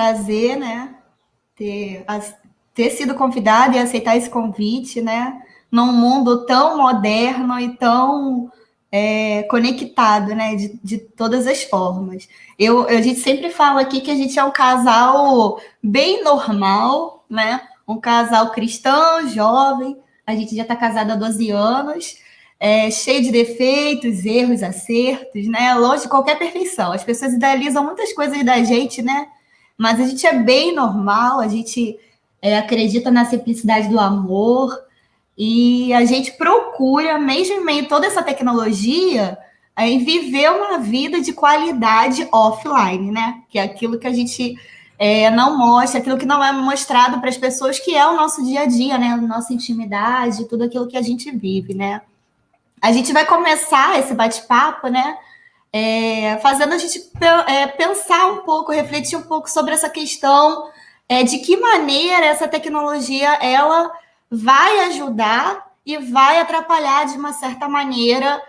prazer, né, ter sido convidada e aceitar esse convite, né, num mundo tão moderno e tão conectado, né, de todas as formas. A gente sempre fala aqui que a gente é um casal bem normal, né, um casal cristão, jovem, a gente já está casado há 12 anos, cheio de defeitos, erros, acertos, né, longe de qualquer perfeição. As pessoas idealizam muitas coisas da gente, né, mas a gente é bem normal, a gente acredita na simplicidade do amor, e a gente procura, mesmo em meio a toda essa tecnologia, viver uma vida de qualidade offline, né? Que é aquilo que a gente não mostra, aquilo que não é mostrado para as pessoas, que é o nosso dia a dia, né? A nossa intimidade, tudo aquilo que a gente vive, né? A gente vai começar esse bate-papo, né? Fazendo a gente pensar um pouco, refletir um pouco sobre essa questão de que maneira essa tecnologia ela vai ajudar e vai atrapalhar de uma certa maneira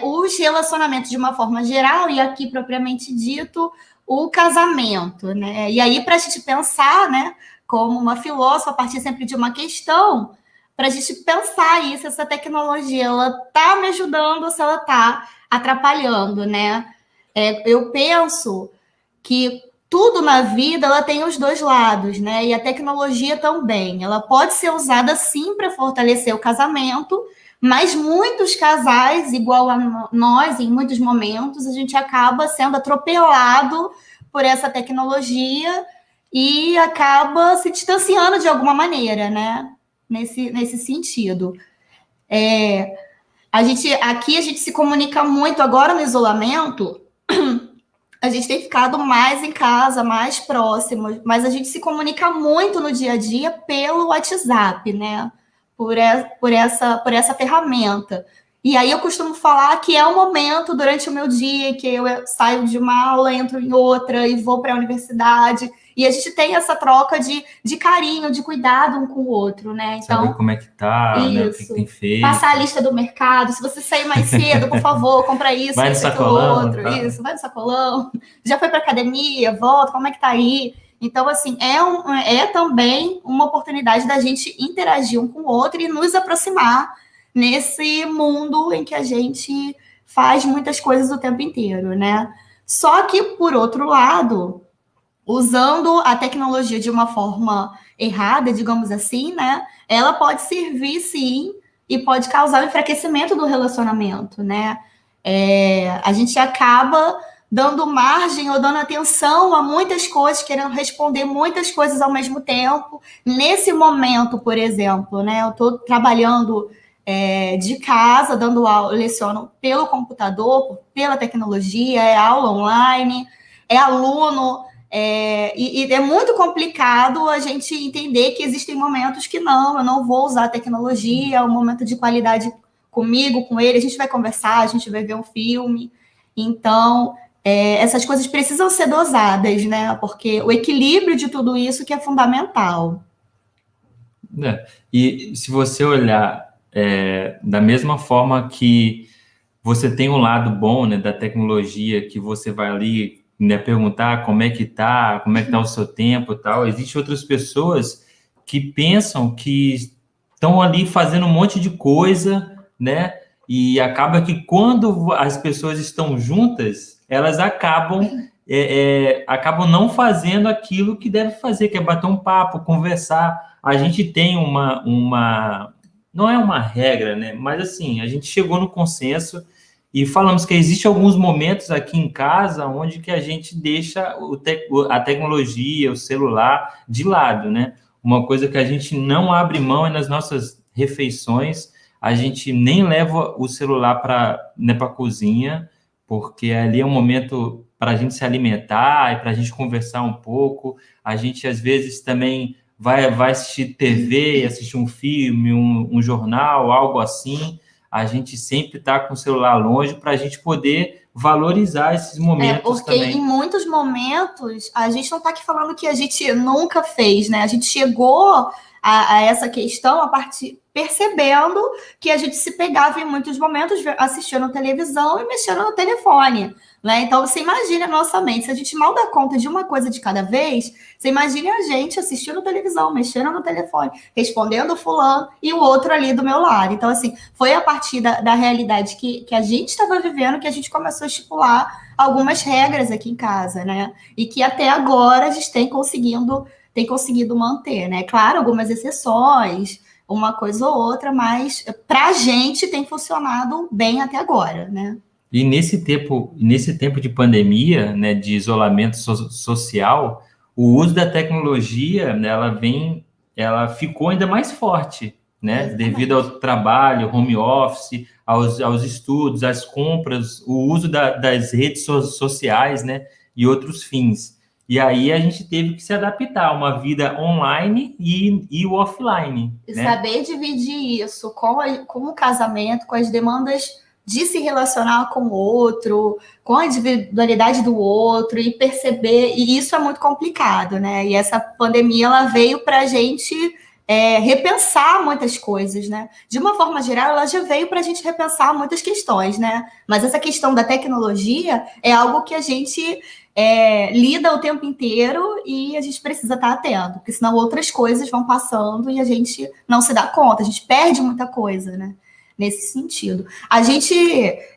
os relacionamentos de uma forma geral e aqui propriamente dito o casamento, né? E aí para a gente pensar, né, como uma filósofa a partir sempre de uma questão, para a gente pensar isso, essa tecnologia ela está me ajudando ou se ela está atrapalhando, né? Eu penso que tudo na vida ela tem os dois lados, né? E a tecnologia também. Ela pode ser usada sim para fortalecer o casamento, mas muitos casais, igual a nós, em muitos momentos, a gente acaba sendo atropelado por essa tecnologia e acaba se distanciando de alguma maneira, né? Nesse sentido. Aqui a gente se comunica muito agora no isolamento. A gente tem ficado mais em casa, mais próximo, mas a gente se comunica muito no dia a dia pelo WhatsApp, né? Por essa ferramenta. E aí eu costumo falar que é um momento durante o meu dia que eu saio de uma aula, entro em outra e vou para a universidade. E a gente tem essa troca de carinho, de cuidado um com o outro, né? Então, saber como é que tá, né? O que tem feito. Passar a lista do mercado. Se você sair mais cedo, por favor, compra isso, vai isso, no aquilo, sacolão, outro. tá? Isso, vai no sacolão. Já foi para academia, volta, como é que tá aí? Então, assim, é também uma oportunidade da gente interagir um com o outro e nos aproximar nesse mundo em que a gente faz muitas coisas o tempo inteiro, né? Só que, por outro lado, usando a tecnologia de uma forma errada, digamos assim, né? Ela pode servir, sim, e pode causar o enfraquecimento do relacionamento, né? A gente acaba dando margem ou dando atenção a muitas coisas, querendo responder muitas coisas ao mesmo tempo. Nesse momento, por exemplo, né? Eu estou trabalhando de casa, dando aula, leciono pelo computador, pela tecnologia, é aula online, é aluno. E é muito complicado a gente entender que existem momentos que eu não vou usar a tecnologia, é um momento de qualidade comigo, com ele, a gente vai conversar, a gente vai ver um filme. Então, essas coisas precisam ser dosadas, né? Porque o equilíbrio de tudo isso que é fundamental. E se você olhar da mesma forma que você tem um lado bom, né, da tecnologia, que você vai ali, né, perguntar como é que tá o seu tempo e tal, existem outras pessoas que pensam que estão ali fazendo um monte de coisa, né, e acaba que quando as pessoas estão juntas, elas acabam não fazendo aquilo que deve fazer, que é bater um papo, conversar. A gente tem não é uma regra, né, mas assim, a gente chegou no consenso e falamos que existem alguns momentos aqui em casa onde que a gente deixa a tecnologia, o celular de lado, né? Uma coisa que a gente não abre mão é nas nossas refeições, a gente nem leva o celular para a cozinha, porque ali é um momento para a gente se alimentar e para a gente conversar um pouco. A gente, às vezes, também vai assistir TV, assistir um filme, um jornal, algo assim. A gente sempre está com o celular longe para a gente poder valorizar esses momentos porque também. Em muitos momentos, a gente não está aqui falando que a gente nunca fez, né? A gente chegou a essa questão a partir percebendo que a gente se pegava em muitos momentos assistindo televisão e mexendo no telefone, né? Então, você imagina a nossa mente, se a gente mal dá conta de uma coisa de cada vez, você imagina a gente assistindo televisão, mexendo no telefone, respondendo fulano e o outro ali do meu lado. Então, assim, foi a partir da realidade que a gente estava vivendo que a gente começou a estipular algumas regras aqui em casa, né? E que até agora a gente tem conseguido manter, né? Claro, algumas exceções, uma coisa ou outra, mas para a gente tem funcionado bem até agora, né? E nesse tempo de pandemia, né, de isolamento social, o uso da tecnologia, né, ela ficou ainda mais forte, né, Exatamente. devido ao trabalho, home office, aos estudos, às compras, o uso das redes sociais, né, e outros fins. E aí a gente teve que se adaptar a uma vida online e o offline. E né? saber dividir isso com o casamento, com as demandas de se relacionar com o outro, com a individualidade do outro e perceber, e isso é muito complicado, né? E essa pandemia ela veio para a gente repensar muitas coisas, né? De uma forma geral, ela já veio para a gente repensar muitas questões, né? Mas essa questão da tecnologia é algo que a gente lida o tempo inteiro e a gente precisa estar atento, porque senão outras coisas vão passando e a gente não se dá conta, a gente perde muita coisa, né? Nesse sentido. A gente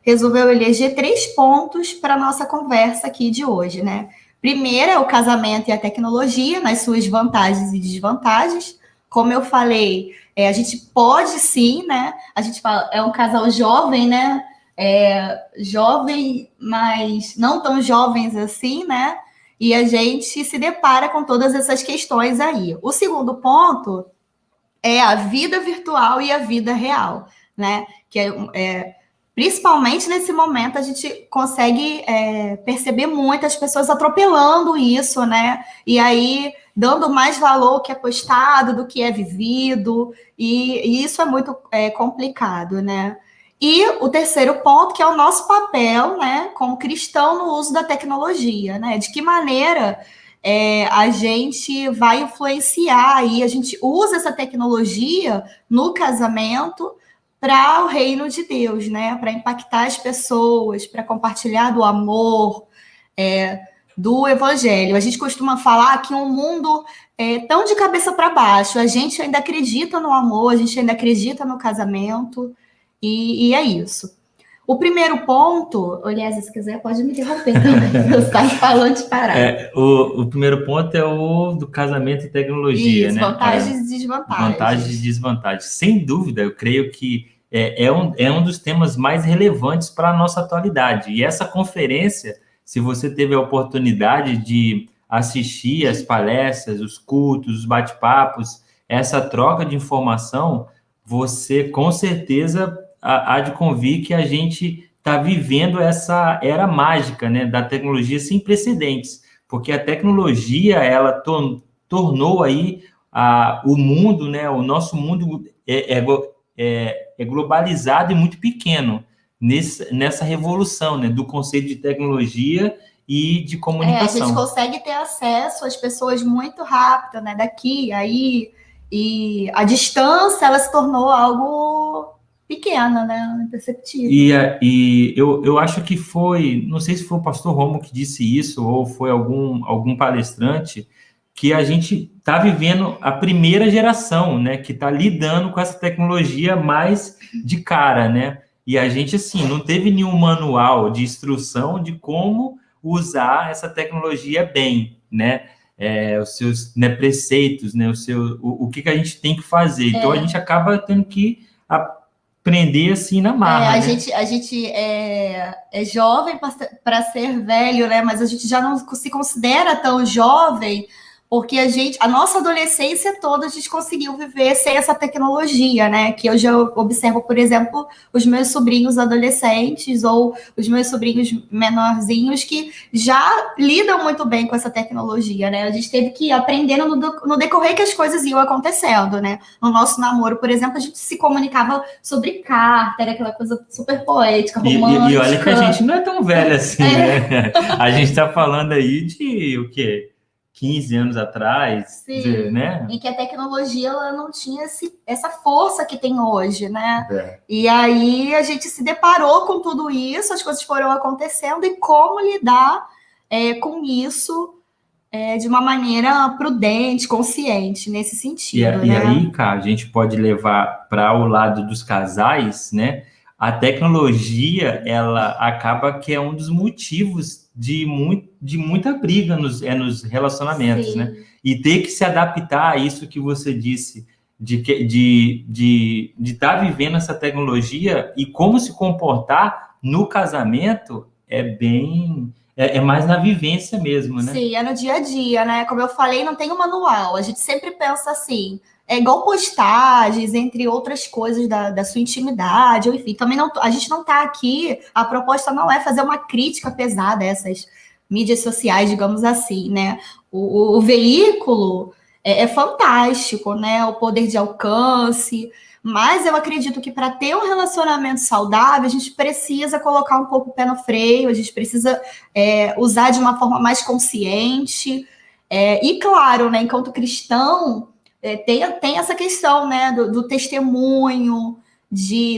resolveu eleger 3 pontos para a nossa conversa aqui de hoje, né? Primeiro é o casamento e a tecnologia, nas suas vantagens e desvantagens. Como eu falei, a gente pode sim, né? A gente fala, é um casal jovem, né? Jovem, mas não tão jovens assim, né? E a gente se depara com todas essas questões aí. O segundo ponto é a vida virtual e a vida real, né? Que principalmente nesse momento a gente consegue perceber muitas pessoas atropelando isso, né? E aí dando mais valor ao que é postado do que é vivido, e isso é muito complicado, né? E o terceiro ponto, que é o nosso papel, né, como cristão no uso da tecnologia, né? De que maneira a gente vai influenciar e a gente usa essa tecnologia no casamento para o reino de Deus, né? Para impactar as pessoas, para compartilhar do amor, do evangelho. A gente costuma falar que um mundo tão de cabeça para baixo, a gente ainda acredita no amor, a gente ainda acredita no casamento, e é isso. O primeiro ponto, aliás, se quiser, pode me interromper também. Eu saio falando de parar. O primeiro ponto é o do casamento e tecnologia, Isso, né? vantagens e desvantagens. Vantagens e desvantagens. Sem dúvida, eu creio que é um dos temas mais relevantes para a nossa atualidade. E essa conferência, se você teve a oportunidade de assistir as palestras, os cultos, os bate-papos, essa troca de informação, você com certeza há de convir que a gente está vivendo essa era mágica, né, da tecnologia sem precedentes, porque a tecnologia ela tornou aí o mundo, né, o nosso mundo é globalizado e muito pequeno nessa revolução, né, do conceito de tecnologia e de comunicação. A gente consegue ter acesso às pessoas muito rápido, né, daqui, aí, e a distância ela se tornou algo pequena, né? Imperceptível. E eu acho que foi, não sei se foi o pastor Romo que disse isso, ou foi algum palestrante, que a gente está vivendo a primeira geração, né? Que está lidando com essa tecnologia mais de cara, né? E a gente, assim, não teve nenhum manual de instrução de como usar essa tecnologia bem, né? Os seus preceitos, né? O que a gente tem que fazer. Então, a gente acaba tendo que aprender assim na marra. A gente é jovem para ser velho, né? Mas a gente já não se considera tão jovem, porque a nossa adolescência toda a gente conseguiu viver sem essa tecnologia, né? Que eu já observo, por exemplo, os meus sobrinhos adolescentes ou os meus sobrinhos menorzinhos que já lidam muito bem com essa tecnologia, né? A gente teve que ir aprendendo no decorrer que as coisas iam acontecendo, né? No nosso namoro, por exemplo, a gente se comunicava sobre carta, era aquela coisa super poética, romântica. E olha que a gente não é tão velho assim, né? A gente está falando aí de o quê? 15 anos atrás, Sim, né? em que a tecnologia ela não tinha essa força que tem hoje, né? E aí a gente se deparou com tudo isso, as coisas foram acontecendo e como lidar com isso de uma maneira prudente, consciente, nesse sentido, E né? aí, cara, a gente pode levar para o lado dos casais, né? A tecnologia, ela acaba que é um dos motivos de muita briga nos relacionamentos, né? Sim. E ter que se adaptar a isso que você disse, de estar vivendo essa tecnologia e como se comportar no casamento é mais na vivência mesmo, né? Sim, é no dia a dia, né? Como eu falei, não tem um manual. A gente sempre pensa assim, é igual postagens, entre outras coisas da sua intimidade, ou enfim, também não, a gente não está aqui, a proposta não é fazer uma crítica pesada a essas mídias sociais, digamos assim, né? O veículo é fantástico, né? O poder de alcance, mas eu acredito que para ter um relacionamento saudável, a gente precisa colocar um pouco o pé no freio, a gente precisa usar de uma forma mais consciente. E claro, né, enquanto cristão, tem essa questão, né, do testemunho,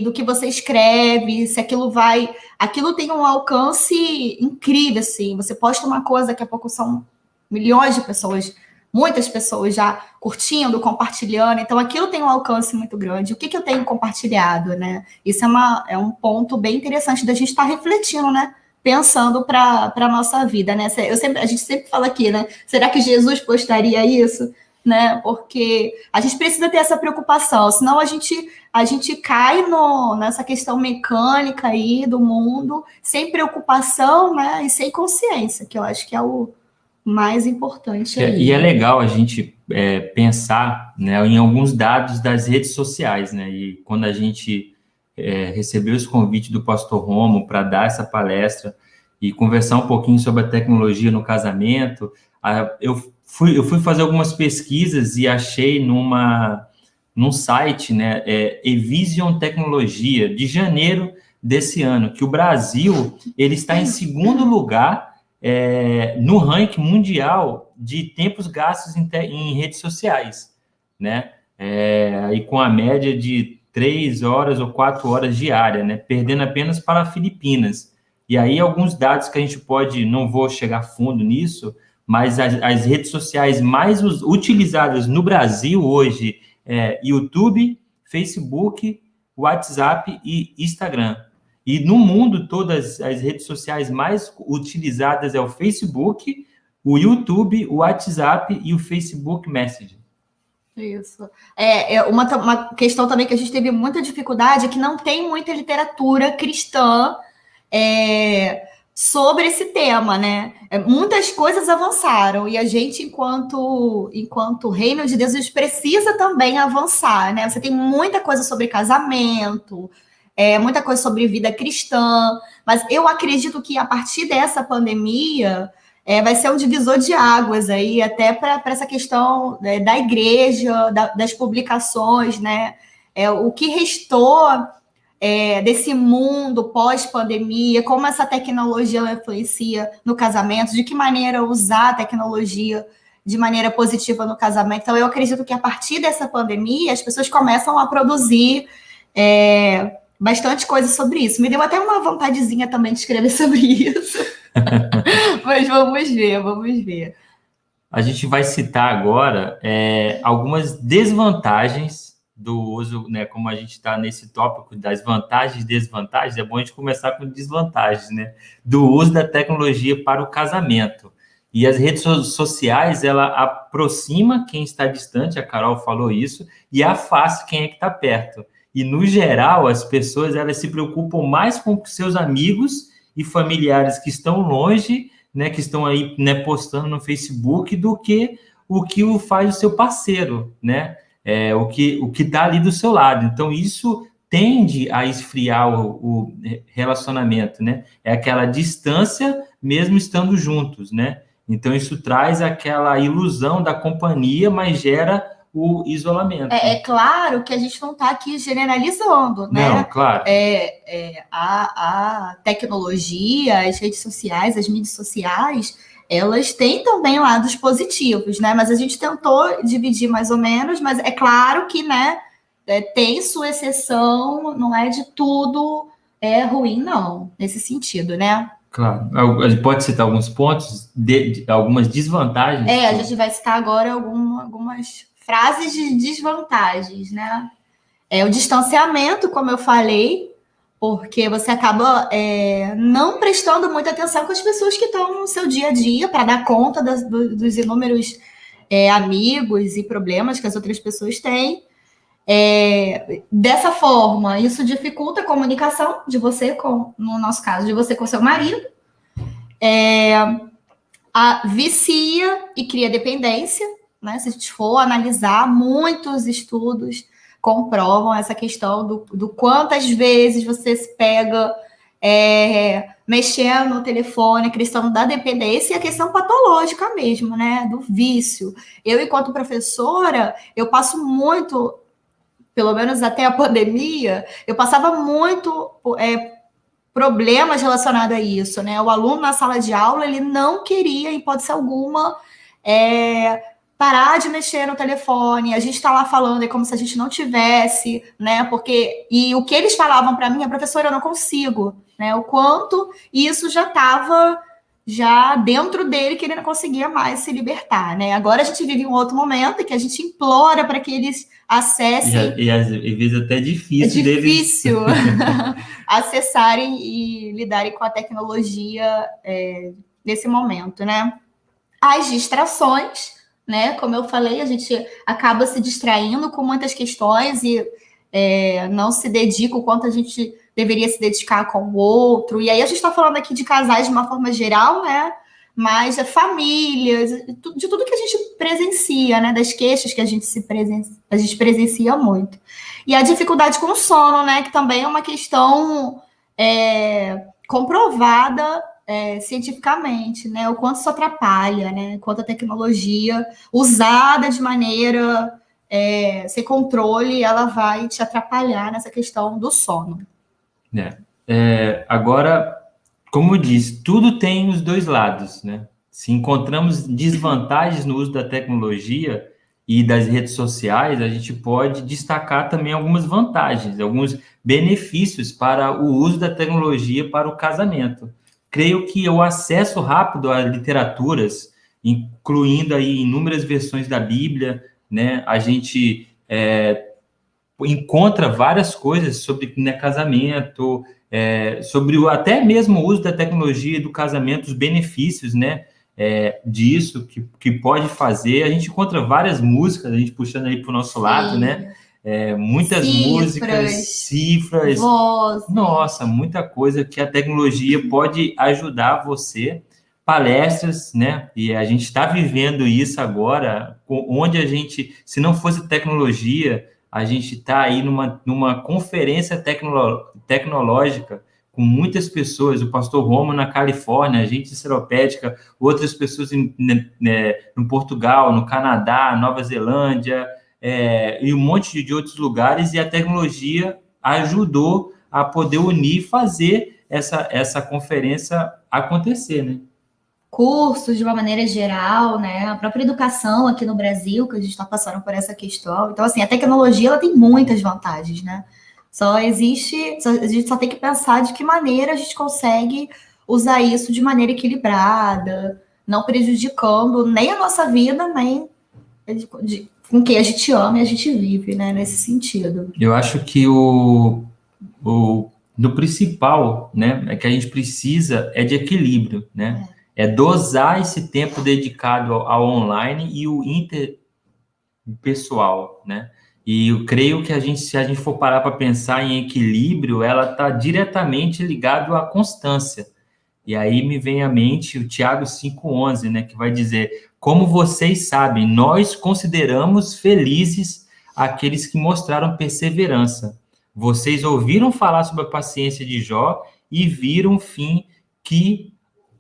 do que você escreve, se aquilo vai. Aquilo tem um alcance incrível, assim. Você posta uma coisa, daqui a pouco são milhões de pessoas, muitas pessoas já curtindo, compartilhando, então aquilo tem um alcance muito grande. O que eu tenho compartilhado, né? Isso é um ponto bem interessante da gente estar refletindo, né? Pensando para a nossa vida, né? A gente sempre fala aqui, né? Será que Jesus postaria isso? Né? Porque a gente precisa ter essa preocupação, senão a gente cai nessa questão mecânica aí do mundo, sem preocupação, né? E sem consciência, que eu acho que é o mais importante aí, E é né? legal a gente pensar, né, em alguns dados das redes sociais, né? E quando a gente recebeu esse convite do Pastor Romo para dar essa palestra e conversar um pouquinho sobre a tecnologia no casamento, eu fui fazer algumas pesquisas e achei num site, né, Evision Tecnologia, de janeiro desse ano, que o Brasil ele está em segundo lugar no ranking mundial de tempos gastos em redes sociais, né? E com a média de 3 horas ou 4 horas diária, né? Perdendo apenas para Filipinas. E aí alguns dados que a gente pode, não vou chegar fundo nisso, mas as redes sociais mais utilizadas no Brasil hoje YouTube, Facebook, WhatsApp e Instagram. E no mundo, todas as redes sociais mais utilizadas é o Facebook, o YouTube, o WhatsApp e o Facebook Messenger. Isso. Uma questão também que a gente teve muita dificuldade é que não tem muita literatura cristã sobre esse tema, né? Muitas coisas avançaram e a gente, enquanto reino de Deus, a gente precisa também avançar, né? Você tem muita coisa sobre casamento, muita coisa sobre vida cristã, mas eu acredito que a partir dessa pandemia vai ser um divisor de águas aí, até para essa questão da igreja, das publicações, né? O que restou desse mundo pós-pandemia, como essa tecnologia influencia no casamento, de que maneira usar a tecnologia de maneira positiva no casamento. Então, eu acredito que a partir dessa pandemia, as pessoas começam a produzir bastante coisa sobre isso. Me deu até uma vontadezinha também de escrever sobre isso. Mas vamos ver, vamos ver. A gente vai citar agora algumas desvantagens do uso, né? Como a gente está nesse tópico das vantagens e desvantagens, é bom a gente começar com desvantagens, né? Do uso da tecnologia para o casamento. E as redes sociais, ela aproxima quem está distante, a Carol falou isso, e afasta quem é que está perto. E, no geral, as pessoas elas se preocupam mais com seus amigos e familiares que estão longe, né, que estão aí, né, postando no Facebook, do que o faz o seu parceiro, né? O que está ali do seu lado. Então, isso tende a esfriar o relacionamento, né? É aquela distância mesmo estando juntos, né? Então, isso traz aquela ilusão da companhia, mas gera o isolamento. É claro que a gente não está aqui generalizando, né? Não, claro. A tecnologia, as redes sociais, as mídias sociais, elas têm também lados positivos, né? Mas a gente tentou dividir mais ou menos, mas é claro que, né, tem sua exceção, não é de tudo ruim, não, nesse sentido, né? Claro. A gente pode citar alguns pontos, algumas desvantagens? A gente vai citar agora algumas frases de desvantagens, né? O distanciamento, como eu falei, porque você acaba não prestando muita atenção com as pessoas que estão no seu dia a dia para dar conta dos inúmeros amigos e problemas que as outras pessoas têm. Dessa forma, isso dificulta a comunicação de você no nosso caso, de você com seu marido. Vicia e cria dependência, né? Se a gente for analisar, muitos estudos comprovam essa questão do quantas vezes você se pega mexendo no telefone, a questão da dependência e a questão patológica mesmo, né? Do vício. Eu, enquanto professora, eu passo muito, pelo menos até a pandemia, eu passava muito problemas relacionados a isso, né? O aluno na sala de aula, ele não queria, em hipótese alguma, parar de mexer no telefone. A gente está lá falando, é como se a gente não tivesse, né? E o que eles falavam para mim, a professora, eu não consigo, né? O quanto isso já estava dentro dele, que ele não conseguia mais se libertar, né? Agora a gente vive um outro momento em que a gente implora para que eles acessem. E às vezes até difícil deles acessarem e lidarem com a tecnologia nesse momento, né? As distrações, né? Como eu falei, a gente acaba se distraindo com muitas questões e não se dedica o quanto a gente deveria se dedicar com o outro. E aí a gente está falando aqui de casais de uma forma geral, né? Mas famílias, de tudo que a gente presencia, né? Das queixas que a gente presencia muito. E a dificuldade com o sono, né? Que também é uma questão comprovada cientificamente, né? O quanto isso atrapalha, né? O quanto a tecnologia usada de maneira sem controle, ela vai te atrapalhar nessa questão do sono. Agora, como eu disse, tudo tem os dois lados, né? Se encontramos desvantagens no uso da tecnologia e das redes sociais, a gente pode destacar também algumas vantagens, alguns benefícios para o uso da tecnologia para o casamento. Creio que o acesso rápido a literaturas, incluindo aí inúmeras versões da Bíblia, né? A gente encontra várias coisas sobre casamento, sobre até mesmo o uso da tecnologia do casamento, os benefícios, né, disso, que pode fazer. A gente encontra várias músicas, a gente puxando aí para o nosso lado, né? Muitas músicas, cifras, vozes. Nossa, muita coisa que a tecnologia pode ajudar você. Palestras, né? E a gente está vivendo isso agora, onde a gente, se não fosse tecnologia, a gente está aí numa conferência tecnológica com muitas pessoas, o pastor Romo na Califórnia, a gente em Seropédica, outras pessoas no Portugal, no Canadá, Nova Zelândia, e um monte de outros lugares, e a tecnologia ajudou a poder unir e fazer essa conferência acontecer, né? Cursos de uma maneira geral, né? A própria educação aqui no Brasil, que a gente está passando por essa questão. Então, assim, a tecnologia ela tem muitas vantagens, né? A gente só tem que pensar de que maneira a gente consegue usar isso de maneira equilibrada, não prejudicando nem a nossa vida, nem com quem a gente ama e a gente vive, né? Nesse sentido. Eu acho que do principal, né, é que a gente precisa de equilíbrio, né? Dosar esse tempo dedicado ao online e o interpessoal, né? E eu creio que se a gente for parar para pensar em equilíbrio, ela está diretamente ligado à constância. E aí me vem à mente o Tiago 5,11, né, que vai dizer: como vocês sabem, nós consideramos felizes aqueles que mostraram perseverança. Vocês ouviram falar sobre a paciência de Jó e viram o fim que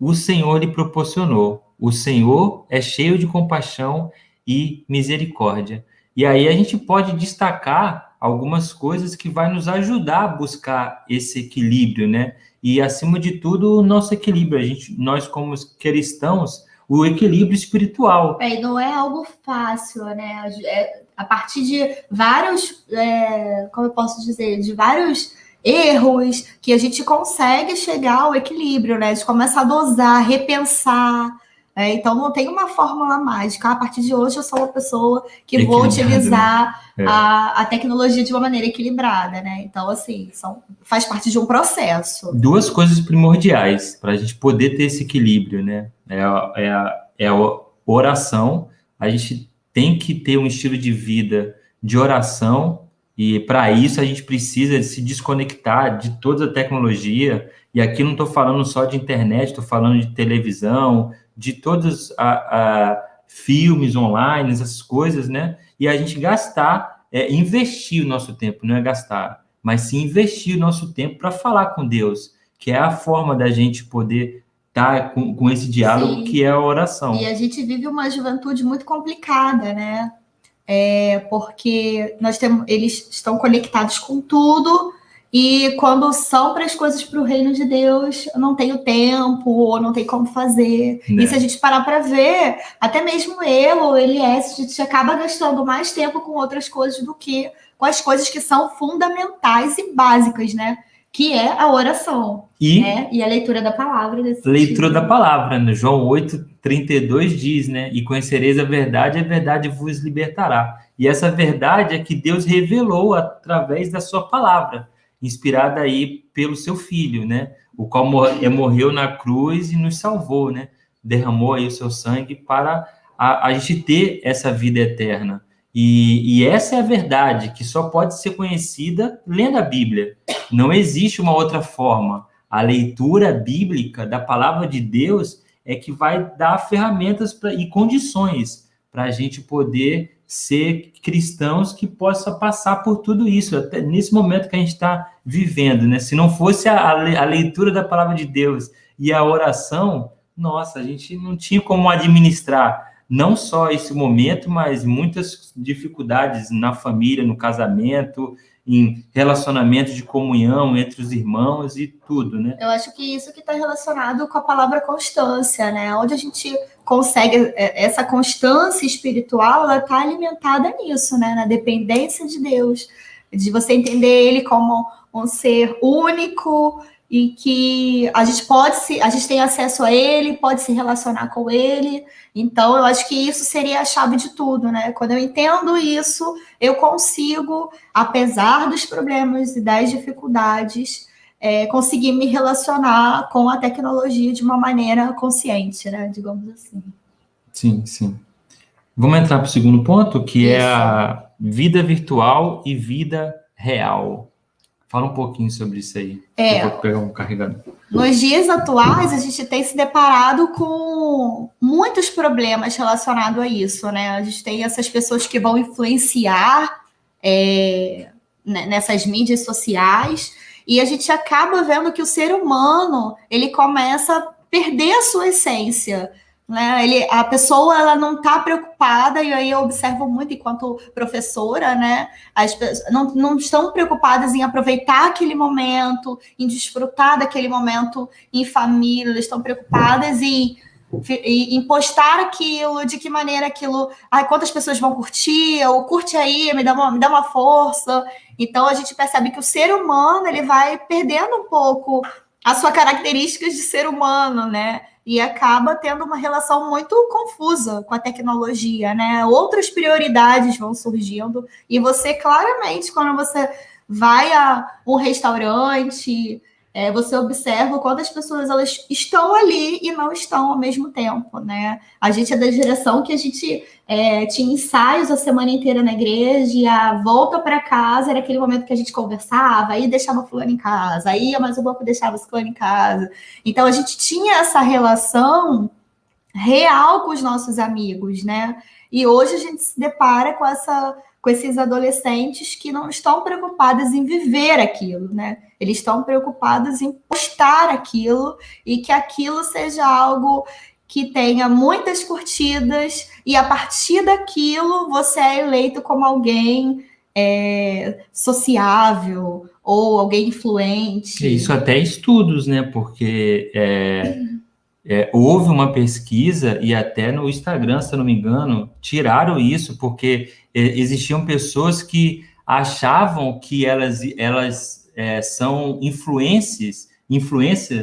o Senhor lhe proporcionou. O Senhor é cheio de compaixão e misericórdia. E aí a gente pode destacar algumas coisas que vai nos ajudar a buscar esse equilíbrio, né? E, acima de tudo, o nosso equilíbrio. Nós, como cristãos, o equilíbrio espiritual. E não é algo fácil, né? A partir de vários, como eu posso dizer, de vários erros que a gente consegue chegar ao equilíbrio, né? A gente começa a dosar, repensar. Então não tem uma fórmula mágica. A partir de hoje eu sou uma pessoa que vou utilizar a tecnologia de uma maneira equilibrada, né? Então, assim, faz parte de um processo. Duas coisas primordiais para a gente poder ter esse equilíbrio, né? É a oração. A gente tem que ter um estilo de vida de oração, e para isso a gente precisa se desconectar de toda a tecnologia. E aqui não estou falando só de internet, estou falando de televisão, de todos filmes online, essas coisas, né? E a gente investir o nosso tempo, não é gastar, mas sim investir o nosso tempo para falar com Deus, que é a forma da gente poder estar com esse diálogo, sim, que é a oração. E a gente vive uma juventude muito complicada, né? Porque eles estão conectados com tudo, e quando são para as coisas para o reino de Deus, não tem o tempo, ou não tem como fazer. E se a gente parar para ver, até mesmo eu ou Elias, a gente acaba gastando mais tempo com outras coisas do que com as coisas que são fundamentais e básicas, né? Que é a oração, né? E a leitura da palavra. Leitura da palavra, né? João 8:32 diz, né? E conhecereis a verdade vos libertará. E essa verdade é que Deus revelou através da sua palavra, inspirada aí pelo seu Filho, né? O qual morreu na cruz e nos salvou, né? Derramou aí o seu sangue para a gente ter essa vida eterna. E essa é a verdade, que só pode ser conhecida lendo a Bíblia. Não existe uma outra forma. A leitura bíblica da palavra de Deus é que vai dar ferramentas e condições para a gente poder ser cristãos que possa passar por tudo isso, até nesse momento que a gente está vivendo, né? Se não fosse a leitura da palavra de Deus e a oração, nossa, a gente não tinha como administrar não só esse momento, mas muitas dificuldades na família, no casamento, em relacionamento de comunhão entre os irmãos e tudo, né? Eu acho que isso que está relacionado com a palavra constância, né? Onde a gente consegue, essa constância espiritual, ela está alimentada nisso, né? Na dependência de Deus, de você entender Ele como um ser único e que a gente tem acesso a Ele, pode se relacionar com Ele. Então, eu acho que isso seria a chave de tudo, né? Quando eu entendo isso, eu consigo, apesar dos problemas e das dificuldades, conseguir me relacionar com a tecnologia de uma maneira consciente, né? Digamos assim. Sim, sim. Vamos entrar para o segundo ponto, que é a vida virtual e vida real. Fala um pouquinho sobre isso aí. Eu vou pegar um carregador. Nos dias atuais, a gente tem se deparado com muitos problemas relacionados a isso, né? A gente tem essas pessoas que vão influenciar nessas mídias sociais, e a gente acaba vendo que o ser humano, ele começa a perder a sua essência, né? A pessoa, ela não está preocupada, e aí eu observo muito enquanto professora, né? As pessoas não estão preocupadas em aproveitar aquele momento, em desfrutar daquele momento em família, elas estão preocupadas em postar aquilo, de que maneira aquilo, quantas pessoas vão curtir, ou curte aí, me dá uma força. Então a gente percebe que o ser humano, ele vai perdendo um pouco as suas características de ser humano, né? E acaba tendo uma relação muito confusa com a tecnologia, né? Outras prioridades vão surgindo, e você claramente, quando você vai a um restaurante, você observa quantas pessoas elas estão ali e não estão ao mesmo tempo, né? A gente é da geração que a gente tinha ensaios a semana inteira na igreja, e a volta para casa era aquele momento que a gente conversava, aí deixava fulano em casa, aí mais um pouco deixava fulano em casa. Então a gente tinha essa relação real com os nossos amigos, né? E hoje a gente se depara com esses adolescentes que não estão preocupados em viver aquilo, né? Eles estão preocupados em postar aquilo, e que aquilo seja algo que tenha muitas curtidas, e a partir daquilo você é eleito como alguém sociável, ou alguém influente. Isso até estudos, né? Porque houve uma pesquisa, e até no Instagram, se eu não me engano, tiraram isso, porque existiam pessoas que achavam que elas são influências,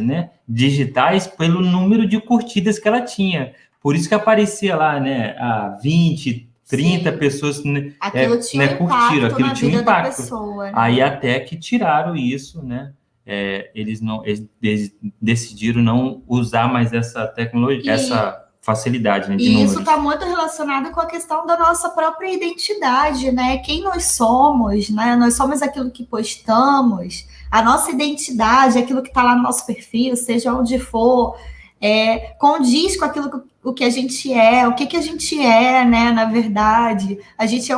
né, digitais pelo número de curtidas que ela tinha. Por isso que aparecia lá, né, a 20, 30 Sim. pessoas, Aquilo tinha um curtiram, impacto aquilo na tinha um vida da impacto. pessoa, né? Aí até que tiraram isso, né? Eles decidiram não usar mais essa tecnologia, essa facilidade, né, de E isso números. está muito relacionado com a questão da nossa própria identidade, né? Quem nós somos, né? Nós somos aquilo que postamos, a nossa identidade, aquilo que está lá no nosso perfil, seja onde for, condiz com aquilo o que a gente é, o que a gente é, né? Na verdade, a gente é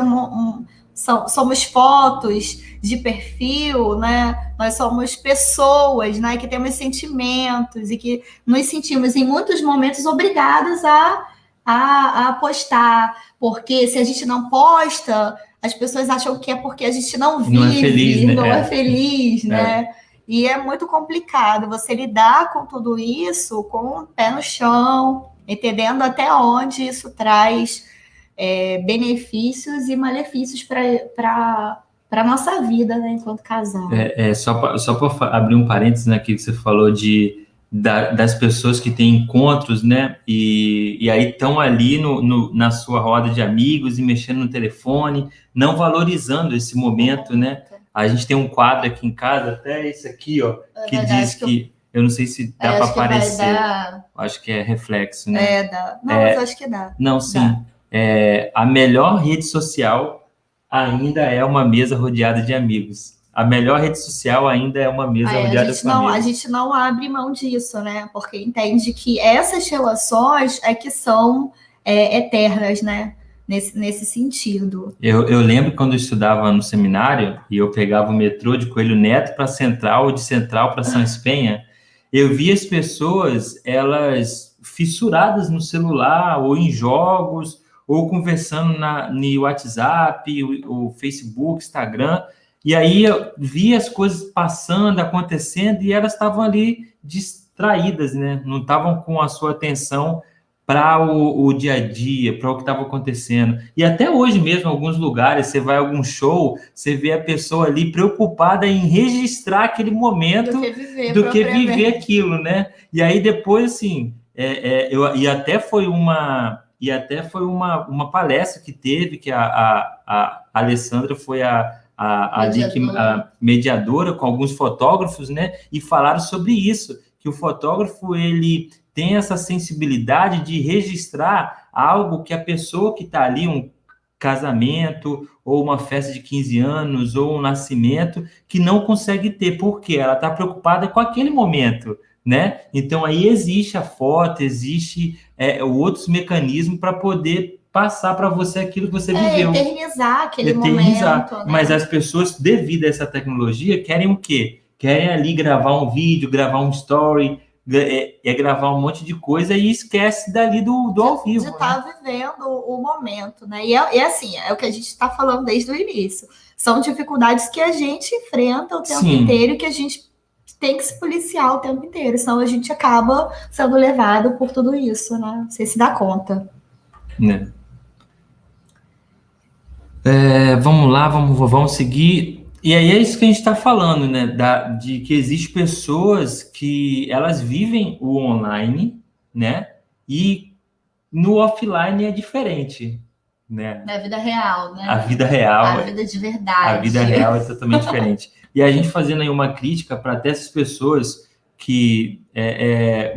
somos fotos de perfil, né? Nós somos pessoas, né? Que temos sentimentos e que nos sentimos em muitos momentos obrigadas a postar, porque se a gente não posta, as pessoas acham que é porque a gente não vive, não é feliz, né? não é feliz, né? E é muito complicado você lidar com tudo isso com o pé no chão, entendendo até onde isso traz benefícios e malefícios para a nossa vida, né, enquanto casal. Só para abrir um parênteses naquilo que você falou das pessoas que têm encontros, né? E aí estão ali na sua roda de amigos e mexendo no telefone, não valorizando esse momento, né? A gente tem um quadro aqui em casa, até esse aqui, ó, que diz que eu não sei se dá para aparecer. Acho que é reflexo, né? Dá. Não, mas acho que dá. Não, sim. A melhor rede social ainda é uma mesa rodeada de amigos. A melhor rede social ainda é uma mesa rodeada de amigos. A gente não abre mão disso, né? Porque entende que essas relações que são eternas, né? Nesse sentido. Eu lembro quando eu estudava no seminário e eu pegava o metrô de Coelho Neto para Central, de Central para São Espenha, eu via as pessoas, elas fissuradas no celular ou em jogos, ou conversando no WhatsApp, o Facebook, Instagram, e aí eu via as coisas passando, acontecendo, e elas estavam ali distraídas, né? Não estavam com a sua atenção para o dia a dia, para o que estava acontecendo. E até hoje mesmo, em alguns lugares, você vai a algum show, você vê a pessoa ali preocupada em registrar aquele momento do que viver aquilo, né? E aí depois, assim, e até foi uma palestra que teve, que a Alessandra foi a mediadora com alguns fotógrafos, né? E falaram sobre isso, que o fotógrafo, ele tem essa sensibilidade de registrar algo que a pessoa que está ali, um casamento, ou uma festa de 15 anos, ou um nascimento, que não consegue ter, porque ela está preocupada com aquele momento, né? Então, aí existe a foto, existe outros mecanismos para poder passar para você aquilo que você viveu. Eternizar aquele momento. Né? Mas as pessoas, devido a essa tecnologia, querem o quê? Querem ali gravar um vídeo, gravar um story, gravar um monte de coisa e esquece dali do ao vivo. De estar vivendo o momento, né? E assim, é o que a gente está falando desde o início. São dificuldades que a gente enfrenta o tempo inteiro e que a gente tem que se policiar o tempo inteiro, senão a gente acaba sendo levado por tudo isso, né? Você se dá conta. Né? Vamos lá, vamos seguir. E aí é isso que a gente está falando, né? De que existem pessoas que elas vivem o online, né? E no offline é diferente, né? Na vida real, né? A vida real. A vida de verdade. A vida real é totalmente diferente. E a gente fazendo aí uma crítica para até essas pessoas que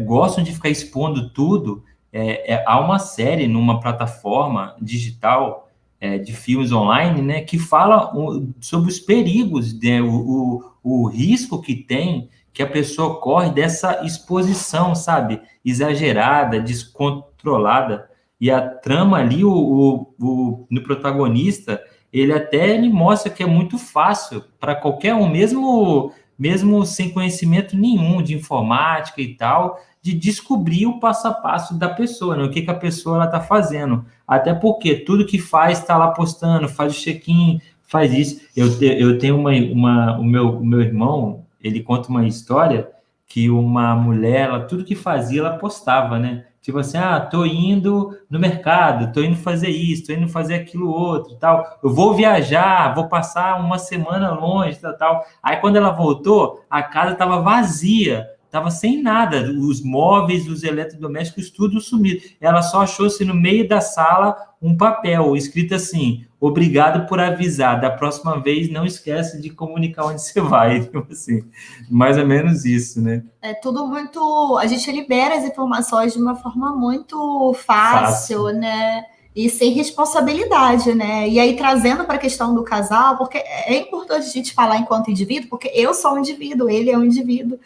gostam de ficar expondo tudo. Há uma série numa plataforma digital de filmes online, né, que fala sobre os perigos, né, o risco que tem, que a pessoa corre dessa exposição, sabe, exagerada, descontrolada, e a trama ali, no protagonista, ele mostra que é muito fácil para qualquer um, mesmo sem conhecimento nenhum de informática e tal, de descobrir o passo a passo da pessoa, né? O que a pessoa está fazendo. Até porque tudo que faz está lá postando, faz o check-in, faz isso. Eu tenho o meu irmão, ele conta uma história que uma mulher, ela, tudo que fazia, ela postava, né? Tipo assim, tô indo no mercado, tô indo fazer isso, tô indo fazer aquilo outro, tal. Eu vou viajar, vou passar uma semana longe, tal, tal. Aí quando ela voltou, a casa estava vazia, estava sem nada, os móveis, os eletrodomésticos, tudo sumido. Ela só achou-se no meio da sala um papel escrito assim: obrigado por avisar, da próxima vez não esquece de comunicar onde você vai. Tipo assim, mais ou menos isso, né? É tudo muito. A gente libera as informações de uma forma muito fácil, Fácil. né? E sem responsabilidade, né? E aí, trazendo para a questão do casal, porque é importante a gente falar enquanto indivíduo, porque eu sou um indivíduo, ele é um indivíduo.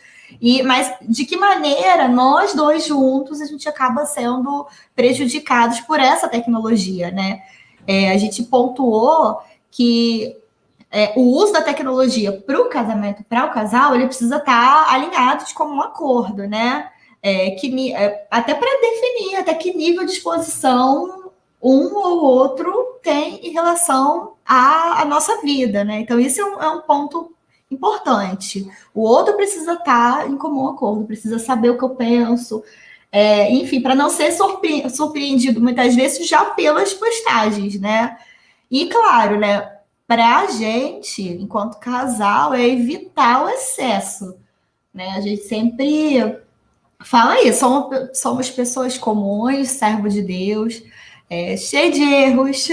Mas de que maneira nós dois juntos a gente acaba sendo prejudicados por essa tecnologia, né? A gente pontuou que o uso da tecnologia para o casamento, para o casal, ele precisa estar alinhado de comum acordo, né? Até para definir até que nível de exposição um ou outro tem em relação à nossa vida, né? Então, isso é um ponto importante. O outro precisa estar em comum acordo, precisa saber o que eu penso, enfim, para não ser surpreendido muitas vezes já pelas postagens, né? E claro, né? Para a gente, enquanto casal, é evitar o excesso, né? A gente sempre fala isso, somos pessoas comuns, servo de Deus, cheio de erros,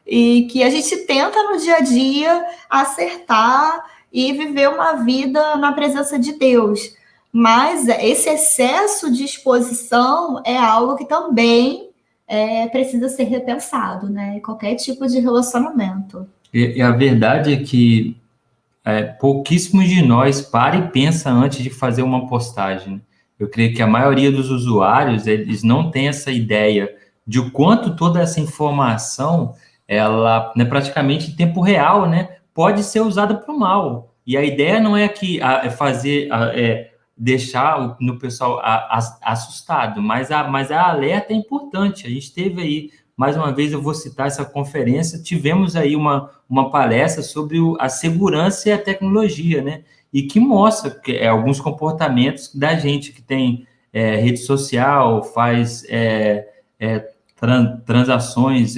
e que a gente tenta no dia a dia acertar e viver uma vida na presença de Deus. Mas esse excesso de exposição é algo que também precisa ser repensado, né? Qualquer tipo de relacionamento. E a verdade é que pouquíssimos de nós para e pensa antes de fazer uma postagem. Eu creio que a maioria dos usuários, eles não têm essa ideia de o quanto toda essa informação, ela, né, praticamente em tempo real, né, pode ser usada para o mal. E a ideia não é que deixar no pessoal assustado, mas a alerta é importante. A gente teve aí, mais uma vez eu vou citar essa conferência, tivemos aí uma palestra sobre a segurança e a tecnologia, né? E que mostra que, alguns comportamentos da gente que tem rede social, faz transações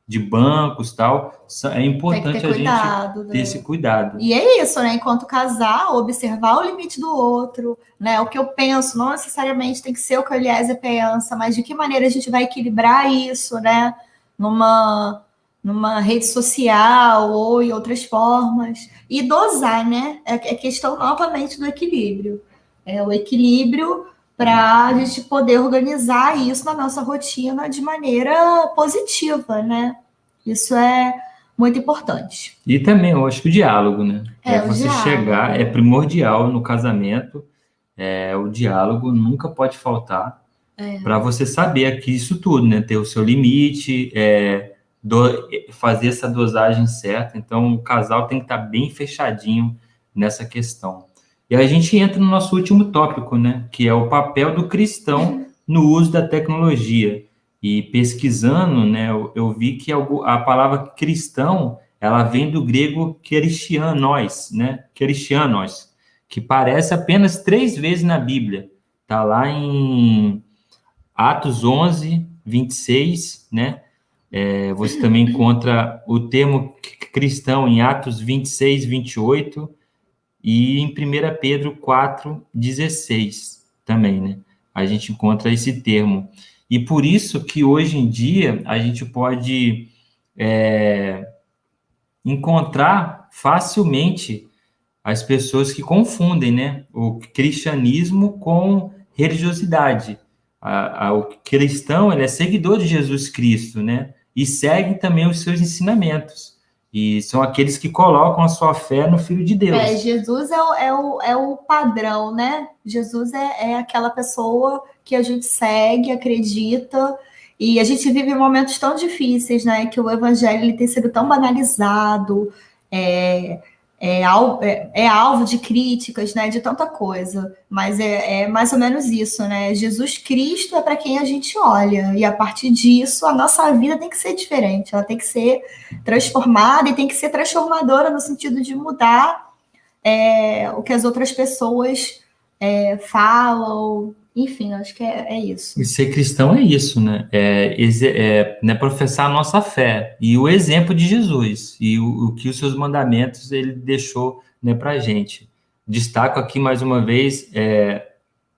de bancos, tal. É importante a gente ter esse cuidado. E é isso, né? Enquanto casal, observar o limite do outro, né? O que eu penso não necessariamente tem que ser o que o Eliezer pensa, mas de que maneira a gente vai equilibrar isso, né? Numa rede social ou em outras formas. E dosar, né? É questão novamente do equilíbrio. O equilíbrio para a gente poder organizar isso na nossa rotina de maneira positiva, né? Isso é muito importante. E também, eu acho que o diálogo, né? Você diálogo. chegar, é primordial no casamento, o diálogo nunca pode faltar para você saber aqui isso tudo, né? Ter o seu limite, fazer essa dosagem certa. Então, o casal tem que estar bem fechadinho nessa questão. E aí a gente entra no nosso último tópico, né? Que é o papel do cristão no uso da tecnologia. E pesquisando, né, eu vi que a palavra cristão, ela vem do grego christianos, né? Christianos, que aparece apenas 3 vezes na Bíblia. Está lá em Atos 11, 26, né? Você também encontra o termo cristão em Atos 26, 28 e em 1 Pedro 4, 16 também, né? A gente encontra esse termo. E por isso que hoje em dia a gente pode encontrar facilmente as pessoas que confundem, né, o cristianismo com religiosidade. O cristão, ele é seguidor de Jesus Cristo, né, e segue também os seus ensinamentos. E são aqueles que colocam a sua fé no Filho de Deus. Jesus é o padrão, né? Jesus é aquela pessoa que a gente segue, acredita, e a gente vive momentos tão difíceis, né? Que o evangelho ele tem sido tão banalizado, é alvo de críticas, né? De tanta coisa, mas é mais ou menos isso, né? Jesus Cristo é para quem a gente olha, e a partir disso a nossa vida tem que ser diferente, ela tem que ser transformada e tem que ser transformadora no sentido de mudar o que as outras pessoas falam. Enfim, acho que é isso. E ser cristão é isso, né? Né, professar a nossa fé e o exemplo de Jesus e o que os seus mandamentos ele deixou, né, para a gente. Destaco aqui mais uma vez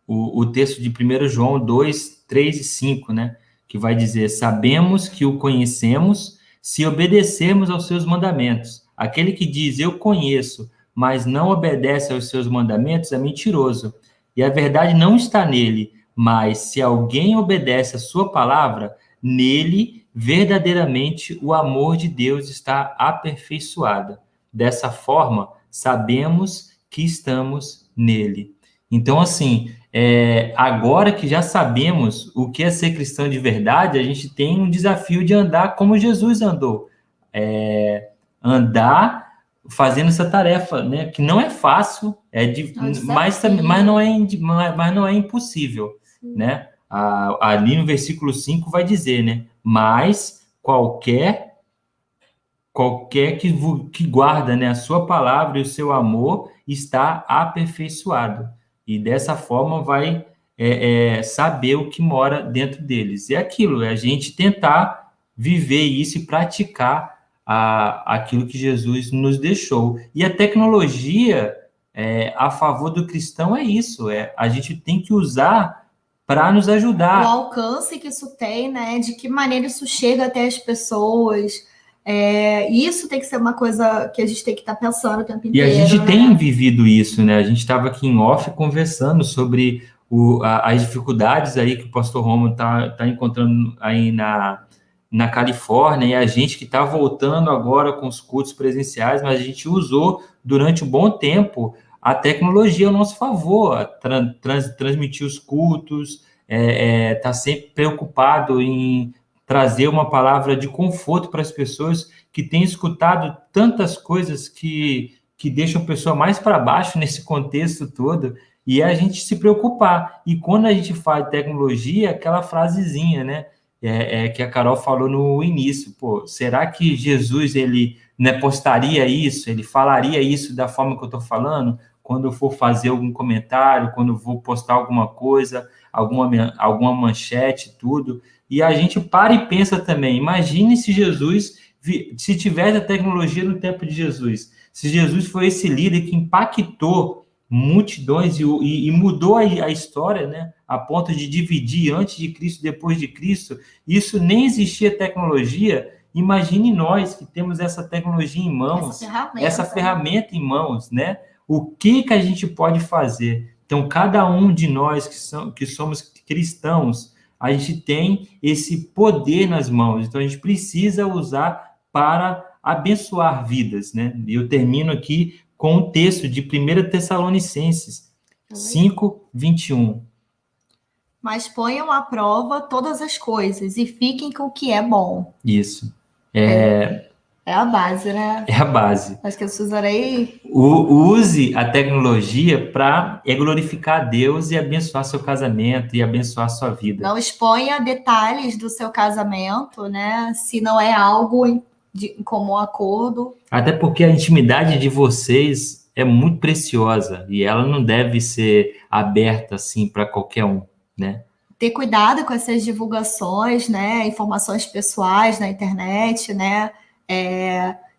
o texto de 1 João 2, 3 e 5, né? Que vai dizer: sabemos que o conhecemos se obedecermos aos seus mandamentos. Aquele que diz eu conheço, mas não obedece aos seus mandamentos é mentiroso. E a verdade não está nele, mas se alguém obedece a sua palavra, nele verdadeiramente o amor de Deus está aperfeiçoado. Dessa forma, sabemos que estamos nele. Então, assim, agora que já sabemos o que é ser cristão de verdade, a gente tem um desafio de andar como Jesus andou. Andar fazendo essa tarefa, né? Que não é fácil, mas não é impossível, né? Ali no versículo 5 vai dizer, né? Mas qualquer que guarda, né, a sua palavra e o seu amor está aperfeiçoado. E dessa forma vai saber o que mora dentro deles. É aquilo, é a gente tentar viver isso e praticar aquilo que Jesus nos deixou. E a tecnologia a favor do cristão é isso, a gente tem que usar para nos ajudar. O alcance que isso tem, né? De que maneira isso chega até as pessoas. Isso tem que ser uma coisa que a gente tem que estar pensando o tempo inteiro. E a gente né? tem vivido isso, né? A gente estava aqui em off conversando sobre as dificuldades aí que o pastor Romo está encontrando aí na Califórnia, e a gente que está voltando agora com os cultos presenciais, mas a gente usou durante um bom tempo a tecnologia ao nosso favor, transmitir os cultos, tá sempre preocupado em trazer uma palavra de conforto para as pessoas que têm escutado tantas coisas que deixam a pessoa mais para baixo nesse contexto todo, e é a gente se preocupar. E quando a gente fala de tecnologia, aquela frasezinha, né? Que a Carol falou no início, pô, será que Jesus, ele, né, postaria isso, ele falaria isso da forma que eu estou falando, quando eu for fazer algum comentário, quando eu vou postar alguma coisa, alguma manchete, tudo, e a gente para e pensa também, imagine se Jesus, se tivesse a tecnologia no tempo de Jesus, se Jesus foi esse líder que impactou multidões e mudou a história, né? A ponto de dividir antes de Cristo, depois de Cristo, isso nem existia tecnologia. Imagine nós que temos essa tecnologia em mãos, essa ferramenta em mãos, né? O que a gente pode fazer? Então, cada um de nós que somos cristãos, a gente tem esse poder nas mãos. Então, a gente precisa usar para abençoar vidas, né? E eu termino aqui com o texto de 1 Tessalonicenses 5, 21. Mas ponham à prova todas as coisas e fiquem com o que é bom. Isso. É a base, né? É a base. Acho que eu usarei. Use a tecnologia para glorificar a Deus e abençoar seu casamento e abençoar sua vida. Não exponha detalhes do seu casamento, né? Se não é algo em comum acordo. Até porque a intimidade de vocês é muito preciosa e ela não deve ser aberta assim para qualquer um, né? Ter cuidado com essas divulgações, né? Informações pessoais na internet, né?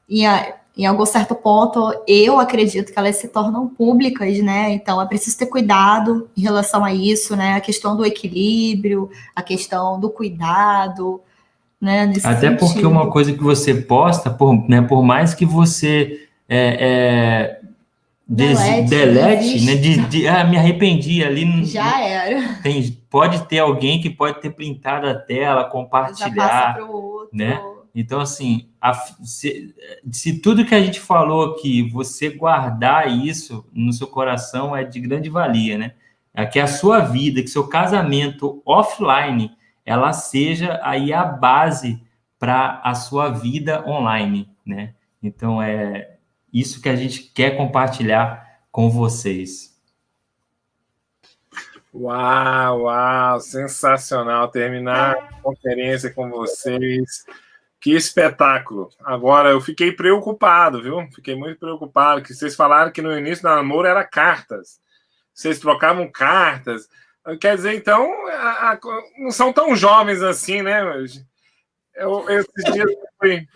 Em algum certo ponto, eu acredito que elas se tornam públicas, né? Então, é preciso ter cuidado em relação a isso, né? A questão do equilíbrio, a questão do cuidado, né? Nesse Até sentido. porque uma coisa que você posta, por mais que você delete, né? Me arrependi ali. Já era. Pode ter alguém que pode ter printado a tela, compartilhar. Já passa para o outro. Né? Então, assim, se tudo que a gente falou aqui, você guardar isso no seu coração é de grande valia, né? Que a sua vida, que seu casamento offline, ela seja aí a base para a sua vida online, né? Então, é isso que a gente quer compartilhar com vocês. Uau, sensacional terminar a conferência com vocês. Que espetáculo. Agora, eu fiquei preocupado, viu? Fiquei muito preocupado, que vocês falaram que no início do namoro era cartas. vocês trocavam cartas. Quer dizer, então, não são tão jovens assim, né? Esses dias eu fui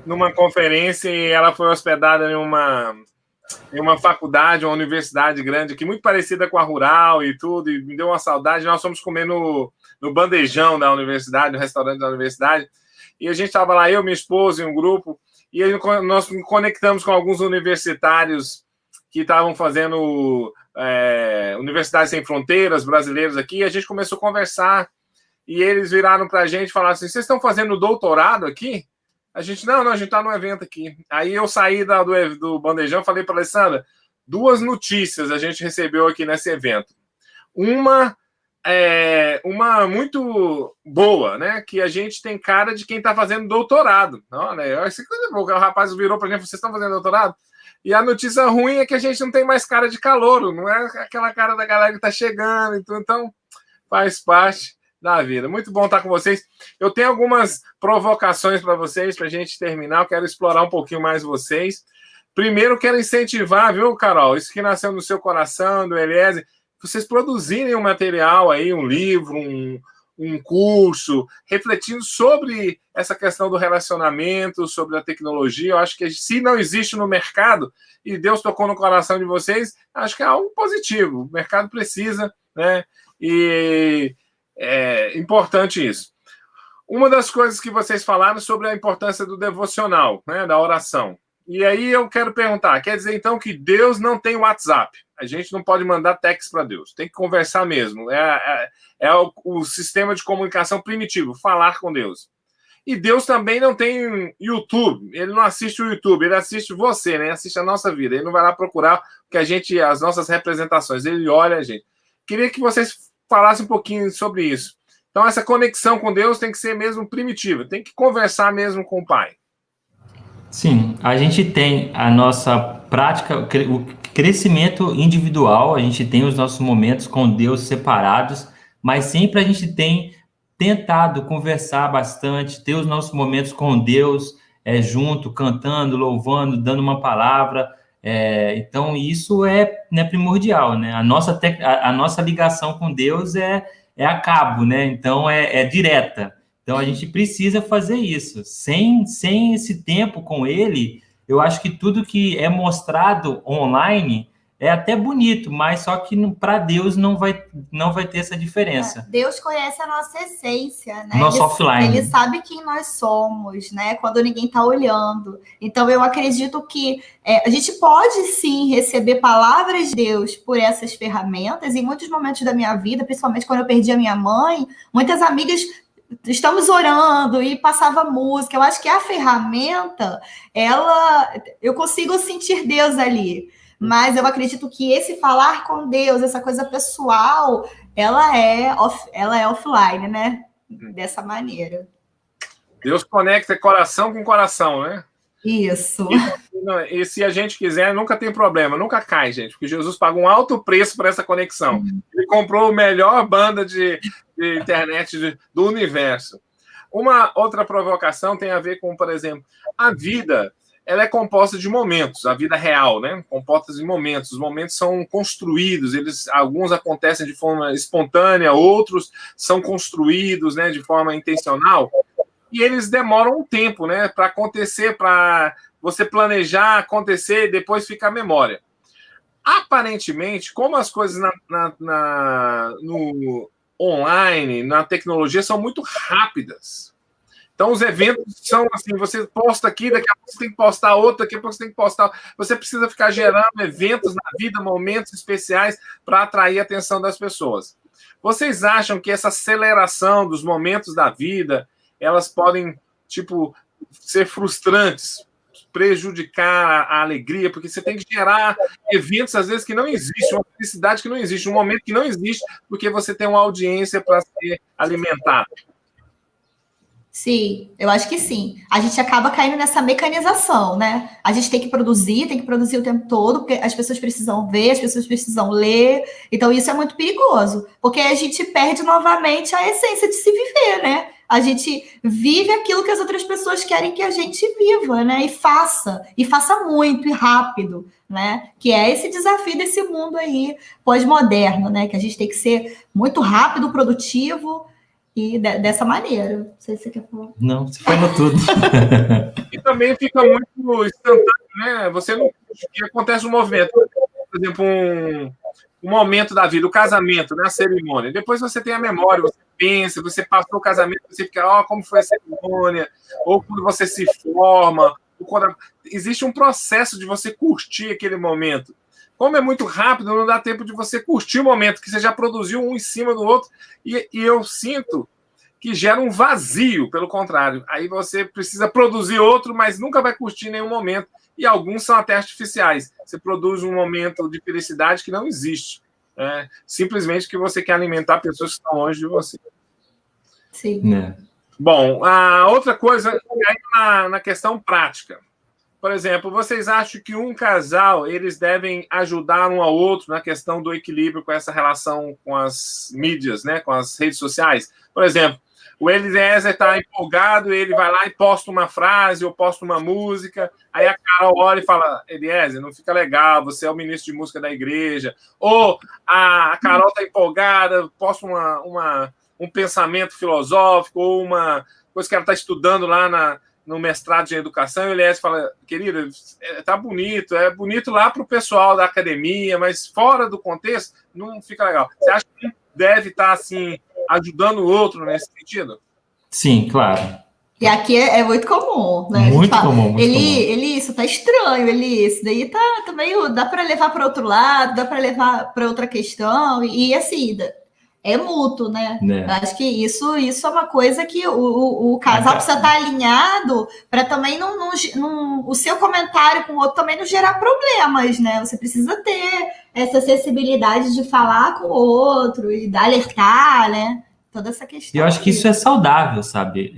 numa conferência e ela foi hospedada em uma faculdade, uma universidade grande aqui, muito parecida com a Rural e tudo, e me deu uma saudade. Nós fomos comer no bandejão da universidade, no restaurante da universidade, e a gente estava lá, eu, minha esposa e um grupo, e aí nós nos conectamos com alguns universitários que estavam fazendo Universidades Sem Fronteiras, brasileiros aqui, e a gente começou a conversar, e eles viraram para a gente e falaram assim, vocês estão fazendo doutorado aqui? A gente, não, a gente está num evento aqui. Aí eu saí do bandejão e falei para a Alessandra, 2 notícias a gente recebeu aqui nesse evento. Uma muito boa, né? Que a gente tem cara de quem está fazendo doutorado. Olha, o rapaz virou para a gente, vocês estão fazendo doutorado? E a notícia ruim é que a gente não tem mais cara de calouro, não é aquela cara da galera que está chegando, então faz parte da vida. Muito bom estar com vocês. Eu tenho algumas provocações para vocês, para a gente terminar. Eu quero explorar um pouquinho mais vocês. Primeiro, quero incentivar, viu, Carol? Isso que nasceu no seu coração, do Eliezer, vocês produzirem um material aí, um livro, um curso, refletindo sobre essa questão do relacionamento, sobre a tecnologia. Eu acho que se não existe no mercado, e Deus tocou no coração de vocês, acho que é algo positivo. O mercado precisa, né? E é importante isso. Uma das coisas que vocês falaram sobre a importância do devocional, né, da oração. E aí eu quero perguntar, quer dizer então que Deus não tem WhatsApp? A gente não pode mandar texto para Deus, tem que conversar mesmo. É o sistema de comunicação primitivo, falar com Deus. E Deus também não tem YouTube, ele não assiste o YouTube, ele assiste você, né? Assiste a nossa vida, ele não vai lá procurar as nossas representações, ele olha a gente. Queria que vocês falassem um pouquinho sobre isso. Então, essa conexão com Deus tem que ser mesmo primitiva, tem que conversar mesmo com o Pai. Sim, a gente tem a nossa prática, o crescimento individual, a gente tem os nossos momentos com Deus separados, mas sempre a gente tem tentado conversar bastante, ter os nossos momentos com Deus junto, cantando, louvando, dando uma palavra. Então, isso é, né, primordial, né? A nossa ligação com Deus é a cabo, né? Então, é direta. Então, a gente precisa fazer isso. Sem esse tempo com ele, eu acho que tudo que é mostrado online é até bonito, mas só que para Deus não vai ter essa diferença. Deus conhece a nossa essência, né? Nosso offline. Ele sabe quem nós somos, né? Quando ninguém está olhando. Então, eu acredito que a gente pode, sim, receber palavras de Deus por essas ferramentas. Em muitos momentos da minha vida, principalmente quando eu perdi a minha mãe, muitas amigas... Estamos orando e passava música. Eu acho que a ferramenta, eu consigo sentir Deus ali. Mas eu acredito que esse falar com Deus, essa coisa pessoal, ela é offline, né? Dessa maneira. Deus conecta coração com coração, né? Isso. E se a gente quiser, nunca tem problema, nunca cai, gente, porque Jesus pagou um alto preço por essa conexão. Ele comprou a melhor banda de internet do universo. Uma outra provocação tem a ver com, por exemplo, a vida, ela é composta de momentos, a vida real, né? Composta de momentos. Os momentos são construídos, alguns acontecem de forma espontânea, outros são construídos, né, de forma intencional, e eles demoram um tempo, né, para acontecer, para você planejar, acontecer, depois fica a memória. Aparentemente, como as coisas no online, na tecnologia, são muito rápidas. Então, os eventos são assim, você posta aqui, daqui a pouco você tem que postar outro, daqui a pouco você tem que postar... Você precisa ficar gerando eventos na vida, momentos especiais para atrair a atenção das pessoas. Vocês acham que essa aceleração dos momentos da vida, elas podem, ser frustrantes, prejudicar a alegria, porque você tem que gerar eventos, às vezes, que não existem, uma felicidade que não existe, um momento que não existe, porque você tem uma audiência para ser alimentada. Sim, eu acho que sim. A gente acaba caindo nessa mecanização, né? A gente tem que produzir o tempo todo, porque as pessoas precisam ver, as pessoas precisam ler. Então, isso é muito perigoso, porque a gente perde novamente a essência de se viver, né? a gente vive aquilo que as outras pessoas querem que a gente viva, né? E faça muito e rápido, né? Que é esse desafio desse mundo aí pós-moderno, né? Que a gente tem que ser muito rápido, produtivo e dessa maneira. Não sei se você quer falar. Não, você falou tudo. E também fica muito instantâneo, né? Você não... que acontece um movimento. Por exemplo, um momento da vida, o casamento, né? A cerimônia. Depois você tem a memória, você pensa, você passou o casamento, você fica, como foi a cerimônia, ou quando você se forma, ou quando... existe um processo de você curtir aquele momento. Como é muito rápido, não dá tempo de você curtir o momento, que você já produziu um em cima do outro, e eu sinto que gera um vazio, pelo contrário. Aí você precisa produzir outro, mas nunca vai curtir nenhum momento. E alguns são até artificiais. Você produz um momento de felicidade que não existe. Simplesmente que você quer alimentar pessoas que estão longe de você. Sim. Bom, a outra coisa é na questão prática. Por exemplo, vocês acham que um casal, eles devem ajudar um ao outro na questão do equilíbrio com essa relação com as mídias, né, com as redes sociais? Por exemplo, o Eliezer está empolgado, ele vai lá e posta uma frase ou posta uma música, aí a Carol olha e fala, Eliezer, não fica legal, você é o ministro de música da igreja. Ou a Carol está empolgada, posta um pensamento filosófico ou uma coisa que ela está estudando lá no mestrado de educação, e o Eliezer fala, querida, tá bonito, é bonito lá para o pessoal da academia, mas fora do contexto, não fica legal. Você acha que deve estar, assim, ajudando o outro nesse sentido? Sim, claro. E aqui é muito comum, né? Muito comum. Isso tá estranho, isso daí tá meio, dá para levar para outro lado, dá para levar para outra questão, e assim, é mútuo, né? Acho que isso é uma coisa que o casal precisa estar alinhado para também o seu comentário com o outro também não gerar problemas, né? Você precisa ter essa sensibilidade de falar com o outro e alertar, né? Toda essa questão. Eu acho que isso é saudável, sabe?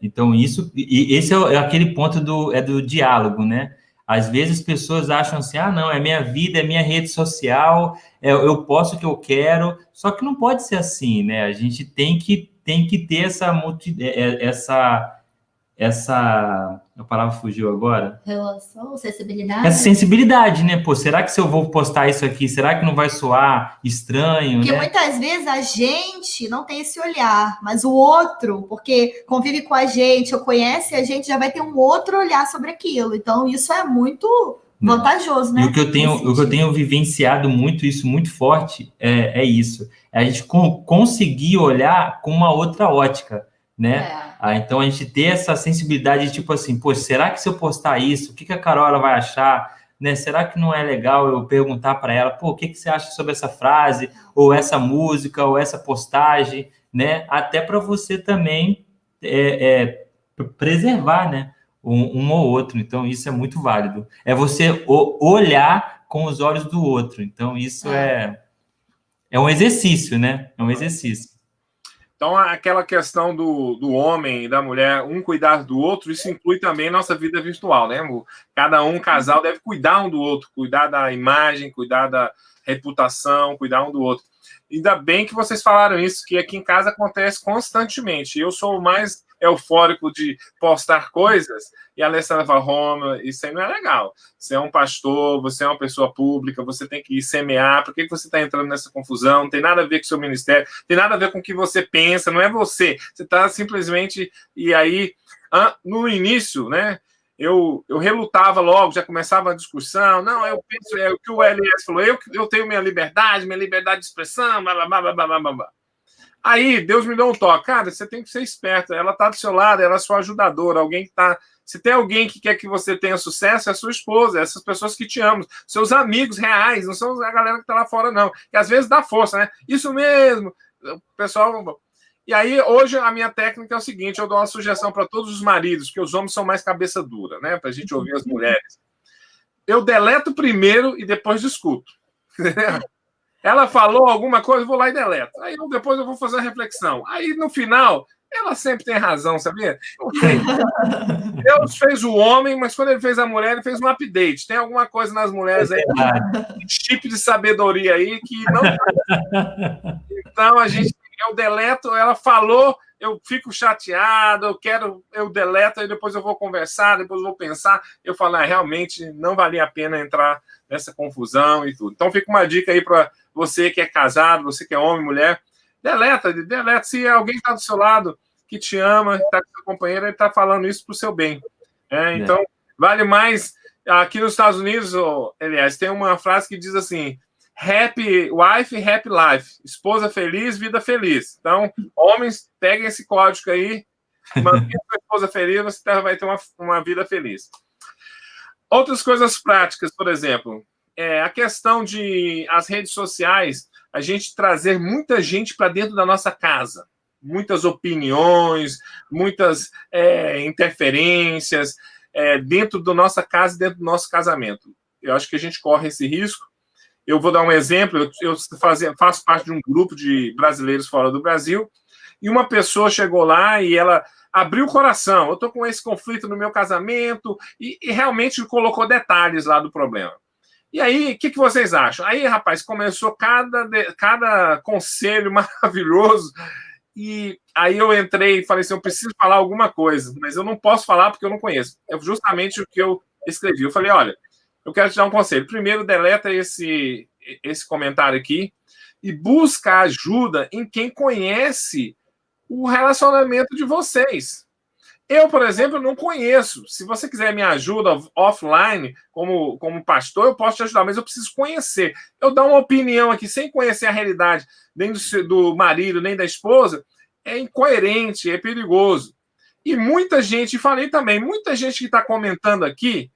Então, esse é aquele ponto do diálogo, né? Às vezes as pessoas acham assim, não, é minha vida, é minha rede social, eu posto o que eu quero, só que não pode ser assim, né? A gente tem que ter a palavra fugiu agora? Relação, sensibilidade. Essa sensibilidade, né? Pô, será que se eu vou postar isso aqui, será que não vai soar estranho, Porque né? muitas vezes a gente não tem esse olhar, mas o outro, porque convive com a gente ou conhece a gente, já vai ter um outro olhar sobre aquilo. Então, isso é muito vantajoso, né? E o que eu tenho vivenciado muito, isso muito forte, é isso. É a gente conseguir olhar com uma outra ótica, né? Então, a gente ter essa sensibilidade, tipo assim, pô, será que se eu postar isso, o que a Carol vai achar? Né? Será que não é legal eu perguntar para ela, pô, o que você acha sobre essa frase, ou essa música, ou essa postagem, né? Até para você também preservar, né? Um ou outro. Então, isso é muito válido. É você olhar com os olhos do outro. Então, isso é um exercício, né? É um exercício. Então, aquela questão do homem e da mulher, um cuidar do outro, isso inclui também nossa vida virtual, né? Cada casal deve cuidar um do outro, cuidar da imagem, cuidar da reputação, cuidar um do outro. Ainda bem que vocês falaram isso, que aqui em casa acontece constantemente. Eu sou o mais eufórico de postar coisas, e a Alessandra fala, Roma, isso aí não é legal. Você é um pastor, você é uma pessoa pública, você tem que semear, por que você está entrando nessa confusão? Não tem nada a ver com o seu ministério, tem nada a ver com o que você pensa, não é você está simplesmente... E aí, no início, né, eu relutava logo, já começava a discussão, não, eu penso, o que o LS falou, eu tenho minha liberdade de expressão, blá, blá, blá, blá, blá, blá. Aí, Deus me deu um toque. Cara, você tem que ser esperto. Ela está do seu lado, ela é sua ajudadora. Alguém que está... Se tem alguém que quer que você tenha sucesso, é a sua esposa, é essas pessoas que te amam. Seus amigos reais, não são a galera que está lá fora, não. Que às vezes dá força, né? Isso mesmo. O pessoal... E aí, hoje, a minha técnica é o seguinte, eu dou uma sugestão para todos os maridos, porque os homens são mais cabeça dura, né? Para a gente ouvir as mulheres. Eu deleto primeiro e depois discuto. Ela falou alguma coisa, eu vou lá e deleto. Aí depois eu vou fazer uma reflexão. Aí, no final, ela sempre tem razão, sabia? Deus fez o homem, mas quando ele fez a mulher, ele fez um update. Tem alguma coisa nas mulheres aí, um chip de sabedoria aí que não... Então, eu deleto, ela falou, eu fico chateado, eu deleto, e depois eu vou conversar, depois eu vou pensar, eu falo, realmente não valia a pena entrar nessa confusão e tudo. Então fica uma dica aí para você que é casado, você que é homem, mulher, deleta. Se alguém está do seu lado, que te ama, está com seu companheiro, ele está falando isso para o seu bem. Então, vale mais. Aqui nos Estados Unidos, aliás, tem uma frase que diz assim: happy wife, happy life. Esposa feliz, vida feliz. Então, homens, peguem esse código aí, mantenha sua esposa feliz, você vai ter uma vida feliz. Outras coisas práticas, por exemplo, a questão de as redes sociais, a gente trazer muita gente para dentro da nossa casa. Muitas opiniões, muitas interferências dentro da nossa casa, dentro do nosso casamento. Eu acho que a gente corre esse risco. Eu vou dar um exemplo. Eu faço parte de um grupo de brasileiros fora do Brasil, e uma pessoa chegou lá e ela abriu o coração. Eu estou com esse conflito no meu casamento, e realmente colocou detalhes lá do problema. E aí, o que vocês acham? Aí, rapaz, começou cada conselho maravilhoso. E aí eu entrei e falei assim, eu preciso falar alguma coisa, mas eu não posso falar porque eu não conheço. É justamente o que eu escrevi. Eu falei, olha, eu quero te dar um conselho. Primeiro, deleta esse comentário aqui e busca ajuda em quem conhece o relacionamento de vocês. Eu, por exemplo, não conheço. Se você quiser me ajuda offline, como pastor, eu posso te ajudar, mas eu preciso conhecer. Eu dar uma opinião aqui sem conhecer a realidade, nem do marido, nem da esposa, é incoerente, é perigoso. E muita gente, falei também, muita gente que está comentando aqui,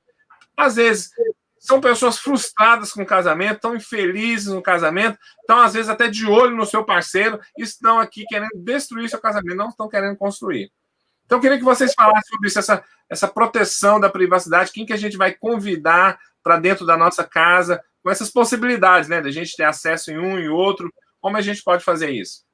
às vezes são pessoas frustradas com o casamento, estão infelizes no casamento, estão às vezes até de olho no seu parceiro, e estão aqui querendo destruir seu casamento, não estão querendo construir. Então, eu queria que vocês falassem sobre isso, essa proteção da privacidade, quem que a gente vai convidar para dentro da nossa casa, com essas possibilidades, né, da gente ter acesso em um e outro, como a gente pode fazer isso?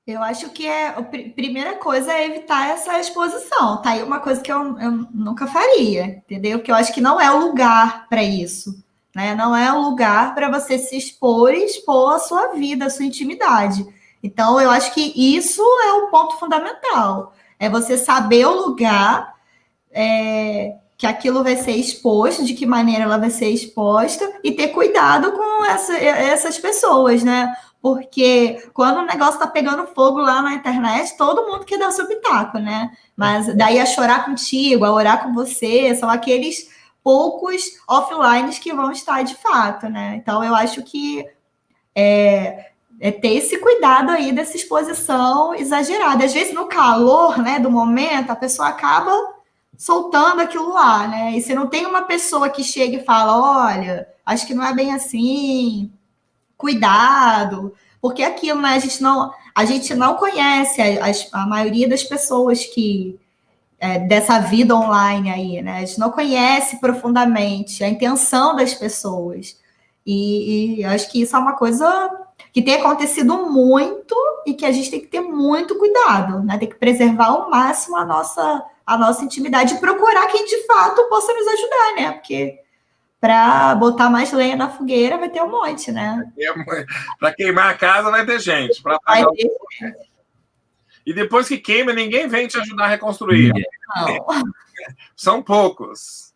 Eu acho que a primeira coisa é evitar essa exposição, tá? Aí uma coisa que eu nunca faria, entendeu? Porque eu acho que não é o lugar para isso, né? Não é o lugar para você se expor e expor a sua vida, a sua intimidade. Então, eu acho que isso é o ponto fundamental. É você saber o lugar que aquilo vai ser exposto, de que maneira ela vai ser exposta, e ter cuidado com essas pessoas, né? Porque quando o negócio tá pegando fogo lá na internet, todo mundo quer dar o seu pitaco, né? Mas daí a chorar contigo, a orar com você, são aqueles poucos offlines que vão estar de fato, né? Então, eu acho que ter esse cuidado aí dessa exposição exagerada. Às vezes, no calor, né, do momento, a pessoa acaba soltando aquilo lá, né? E se não tem uma pessoa que chega e fala, olha, acho que não é bem assim, cuidado, porque aquilo, né, a gente não conhece a maioria das pessoas que dessa vida online aí, né? A gente não conhece profundamente a intenção das pessoas. E acho que isso é uma coisa que tem acontecido muito e que a gente tem que ter muito cuidado, né? Tem que preservar ao máximo a nossa intimidade e procurar quem de fato possa nos ajudar, né? Porque para botar mais lenha na fogueira vai ter um monte, né? Para queimar a casa vai ter gente. E depois que queima, ninguém vem te ajudar a reconstruir. Não. São poucos.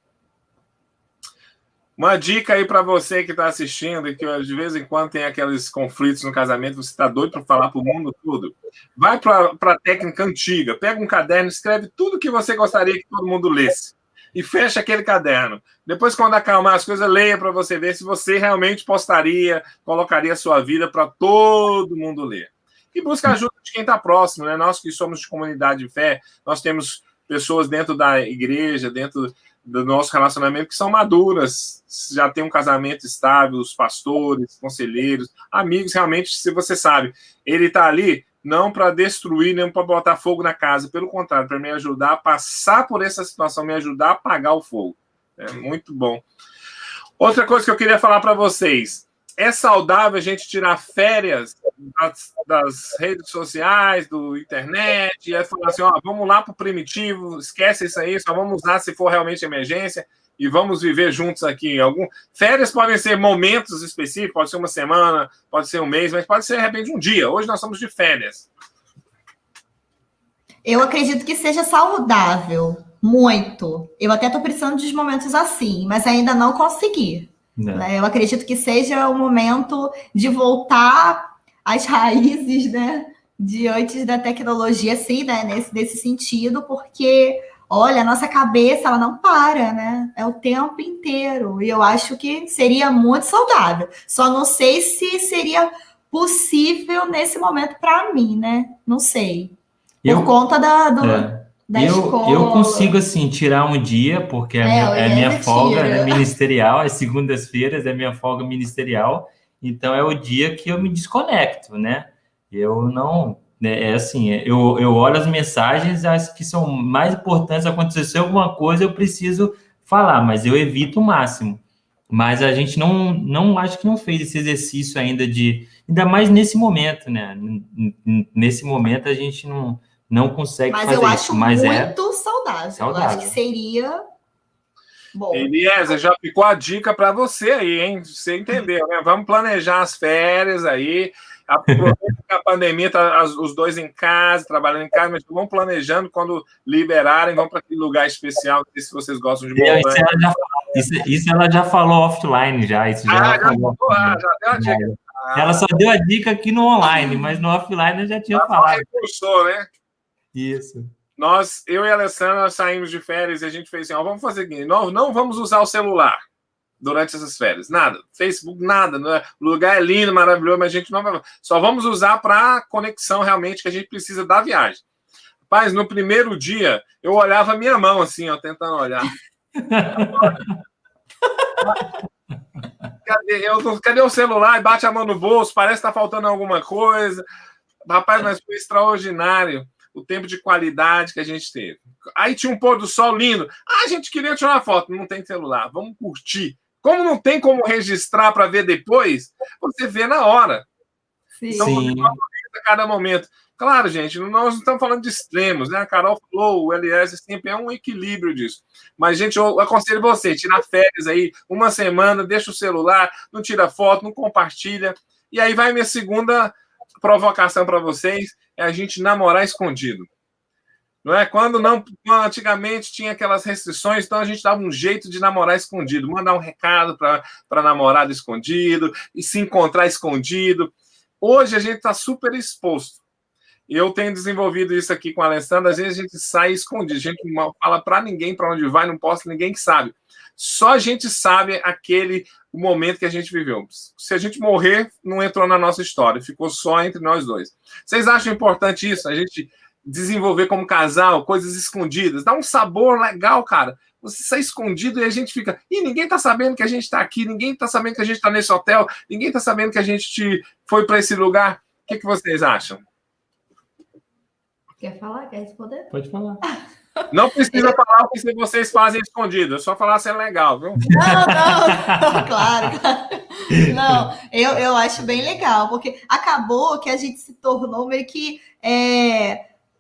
Uma dica aí para você que está assistindo e que de vez em quando tem aqueles conflitos no casamento, você está doido para falar para o mundo tudo. Vai para a técnica antiga, pega um caderno, escreve tudo que você gostaria que todo mundo lesse e fecha aquele caderno. Depois, quando acalmar as coisas, leia para você ver se você realmente colocaria a sua vida para todo mundo ler. E busca ajuda de quem está próximo, né? Nós que somos de comunidade de fé, nós temos pessoas dentro da igreja, dentro do nosso relacionamento, que são maduras, já tem um casamento estável, os pastores, conselheiros, amigos, realmente, se você sabe, ele está ali não para destruir, nem para botar fogo na casa, pelo contrário, para me ajudar a passar por essa situação, me ajudar a apagar o fogo. É muito bom. Outra coisa que eu queria falar para vocês, é saudável a gente tirar férias das redes sociais, do internet, e falar assim, vamos lá para o primitivo, esquece isso aí, só vamos usar se for realmente emergência e vamos viver juntos aqui. Férias podem ser momentos específicos, pode ser uma semana, pode ser um mês, mas pode ser, de repente, um dia. Hoje nós estamos de férias. Eu acredito que seja saudável, muito. Eu até estou precisando de momentos assim, mas ainda não consegui. Né? Eu acredito que seja o momento de voltar às raízes, né? De antes da tecnologia, assim, né? Nesse sentido, porque, olha, a nossa cabeça, ela não para, né? É o tempo inteiro. E eu acho que seria muito saudável. Só não sei se seria possível nesse momento para mim, né? Não sei. Por conta da escola. Eu consigo, assim, tirar um dia, porque é minha folga, né, ministerial, as segundas-feiras é minha folga ministerial, então é o dia que eu me desconecto, né? Eu não... É assim, eu olho as mensagens, as que são mais importantes, acontecer alguma coisa, eu preciso falar, mas eu evito o máximo. Mas a gente não acho que não fez esse exercício ainda ainda mais nesse momento, né? Nesse momento a gente não consegue fazer isso. Mas eu acho muito saudável. Eu acho que seria bom. Eliezer, já ficou a dica para você aí, hein? Você entendeu, né? Vamos planejar as férias aí. Aproveita que a pandemia tá os dois em casa, trabalhando em casa, mas vão planejando quando liberarem, vão para aquele lugar especial. Não sei se vocês gostam de montanha. Isso ela já falou offline, já. Isso já falou. Já deu a dica. Ela só deu a dica aqui no online, mas no offline eu já tinha falado. Reforçou, né? Isso. Eu e a Alessandra saímos de férias e a gente fez assim, vamos fazer o seguinte, nós não vamos usar o celular durante essas férias, nada, Facebook, nada, o lugar é lindo, maravilhoso, mas a gente não vai, só vamos usar para conexão realmente que a gente precisa da viagem. Rapaz, no primeiro dia, eu olhava a minha mão assim, tentando olhar. Cadê o celular? E bate a mão no bolso, parece que tá faltando alguma coisa. Rapaz, mas foi extraordinário o tempo de qualidade que a gente teve. Aí tinha um pôr do sol lindo. A gente queria tirar uma foto. Não tem celular. Vamos curtir. Como não tem como registrar para ver depois, você vê na hora. Sim. Então, você aproveita a cada momento. Claro, gente, nós não estamos falando de extremos, né? A Carol falou, o Eliezer sempre é um equilíbrio disso. Mas, gente, eu aconselho você, tirar férias aí, uma semana, deixa o celular, não tira foto, não compartilha. E aí vai minha segunda provocação para vocês, é a gente namorar escondido. Não é? Quando antigamente tinha aquelas restrições, então a gente dava um jeito de namorar escondido, mandar um recado para namorado escondido, e se encontrar escondido. Hoje a gente está super exposto. Eu tenho desenvolvido isso aqui com a Alessandra, às vezes a gente sai escondido, a gente não fala para ninguém para onde vai, não posta, ninguém que sabe. Só a gente sabe o momento que a gente viveu. Se a gente morrer, não entrou na nossa história, ficou só entre nós dois. Vocês acham importante isso? A gente desenvolver como casal, coisas escondidas, dá um sabor legal, cara. Você sai escondido e a gente fica... ninguém tá sabendo que a gente tá aqui, ninguém tá sabendo que a gente tá nesse hotel, ninguém tá sabendo que a gente foi para esse lugar. O que vocês acham? Quer falar? Quer responder? Pode falar. Não precisa falar o que vocês fazem escondido, é só falar se é legal, viu? Não, claro. Não, eu acho bem legal, porque acabou que a gente se tornou meio que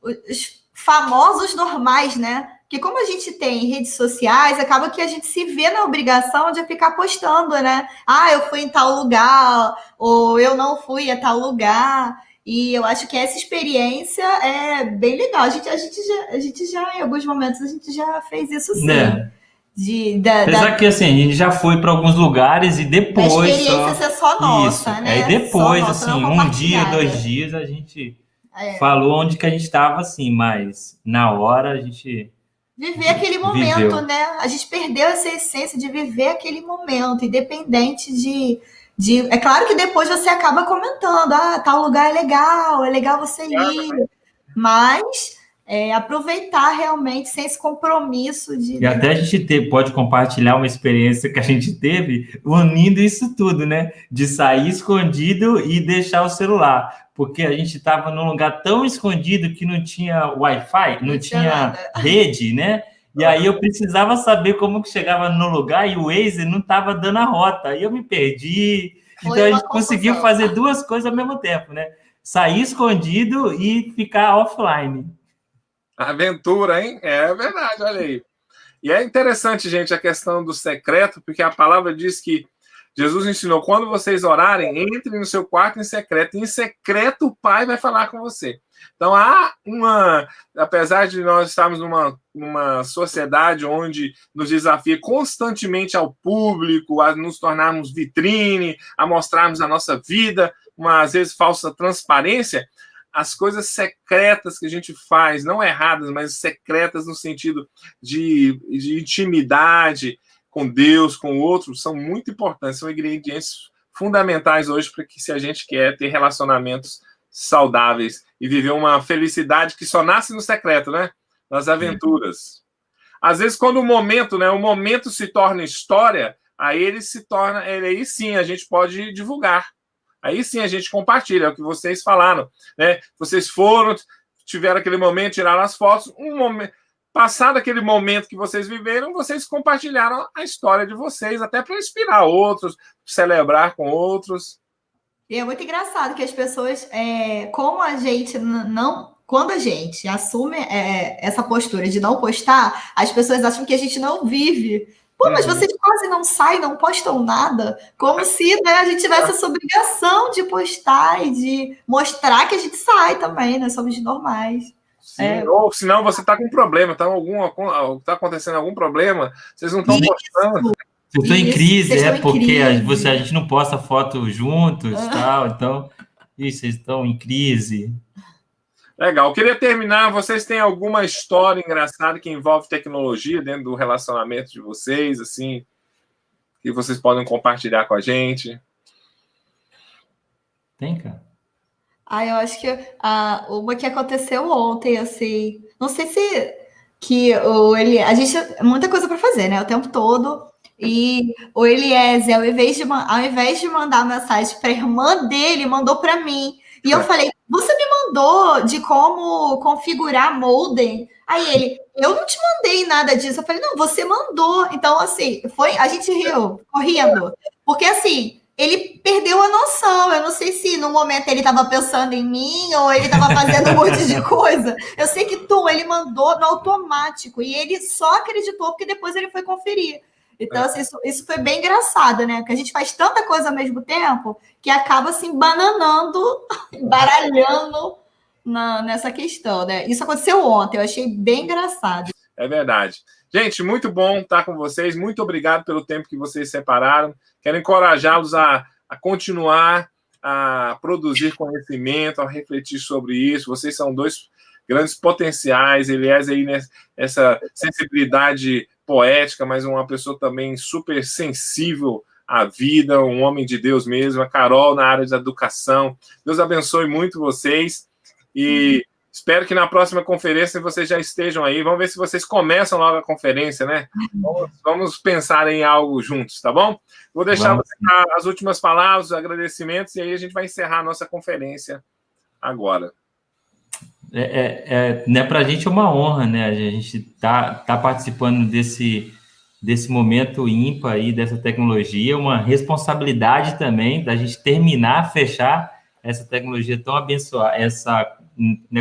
os famosos normais, né? Porque como a gente tem redes sociais, acaba que a gente se vê na obrigação de ficar postando, né? Eu fui em tal lugar, ou eu não fui a tal lugar. E eu acho que essa experiência é bem legal. A gente já, em alguns momentos, a gente já fez isso sim. Apesar que assim, a gente já foi para alguns lugares e depois. A experiência ser só nossa, isso, né? Aí depois, nossa, assim, um dia, 2 dias, a gente falou onde que a gente estava, assim, mas na hora a gente. Viver aquele momento, né? A gente perdeu essa essência de viver aquele momento, independente de. É claro que depois você acaba comentando, tal lugar é legal você ir, mas aproveitar realmente sem esse compromisso de... E até a gente pode compartilhar uma experiência que a gente teve unindo isso tudo, né? De sair escondido e deixar o celular, porque a gente estava num lugar tão escondido que não tinha Wi-Fi, não tinha rede, né? E aí eu precisava saber como que chegava no lugar e o Waze não estava dando a rota. Aí eu me perdi. Então a gente conseguiu fazer 2 coisas ao mesmo tempo, né? Sair escondido e ficar offline. Aventura, hein? É verdade, olha aí. E é interessante, gente, a questão do secreto, porque a palavra diz que Jesus ensinou, quando vocês orarem, entrem no seu quarto em secreto. Em secreto, o Pai vai falar com você. Então, apesar de nós estarmos numa sociedade onde nos desafia constantemente ao público, a nos tornarmos vitrine, a mostrarmos a nossa vida, às vezes falsa transparência, as coisas secretas que a gente faz, não erradas, mas secretas no sentido de intimidade com Deus, com outros, são muito importantes, são ingredientes fundamentais hoje para que, se a gente quer ter relacionamentos saudáveis e viver uma felicidade que só nasce no secreto, né? Nas aventuras. Às vezes, quando o momento se torna história, aí sim a gente pode divulgar. Aí sim a gente compartilha, é o que vocês falaram, né? Vocês tiveram aquele momento, tiraram as fotos, passado aquele momento que vocês viveram, vocês compartilharam a história de vocês, até para inspirar outros, celebrar com outros. E é muito engraçado que as pessoas, como a gente não... Quando a gente assume essa postura de não postar, as pessoas acham que a gente não vive. Pô, mas vocês quase não saem, não postam nada. Como se, né, a gente tivesse essa obrigação de postar e de mostrar que a gente sai também, né? Somos normais. Sim, ou senão você está com problema, tá acontecendo algum problema, vocês não estão postando. Vocês estão em crise, porque a gente não posta foto juntos e tal, então, vocês estão em crise. Legal, eu queria terminar, vocês têm alguma história engraçada que envolve tecnologia dentro do relacionamento de vocês, assim, que vocês podem compartilhar com a gente? Tem, cara? Eu acho que uma que aconteceu ontem, assim, não sei se a gente tem muita coisa para fazer, né, o tempo todo. E o Eliezer, ao invés de mandar mensagem para a irmã dele, mandou para mim. E eu falei, você me mandou de como configurar modem? Aí ele, eu não te mandei nada disso. Eu falei, não, você mandou. Então, assim, a gente riu, correndo. Porque, assim, ele perdeu a noção. Eu não sei se no momento ele estava pensando em mim ou ele estava fazendo um monte de coisa. Eu sei que ele mandou no automático. E ele só acreditou porque depois ele foi conferir. Então, assim, isso foi bem engraçado, né? Porque a gente faz tanta coisa ao mesmo tempo que acaba se embananando, baralhando nessa questão, né? Isso aconteceu ontem, eu achei bem engraçado. É verdade. Gente, muito bom estar com vocês. Muito obrigado pelo tempo que vocês separaram. Quero encorajá-los a continuar a produzir conhecimento, a refletir sobre isso. Vocês são dois grandes potenciais. Eliezer aí nessa sensibilidade poética, mas uma pessoa também super sensível à vida, um homem de Deus mesmo. A Carol na área da educação. Deus abençoe muito vocês e espero que na próxima conferência vocês já estejam aí. Vamos ver se vocês começam logo a conferência, né? Vamos pensar em algo juntos, tá bom? Vou deixar você dar as últimas palavras, os agradecimentos, e aí a gente vai encerrar a nossa conferência agora. Né, para a gente é uma honra, né? A gente tá participando desse momento ímpar aí, dessa tecnologia, uma responsabilidade também da gente terminar, fechar essa tecnologia tão abençoada, essa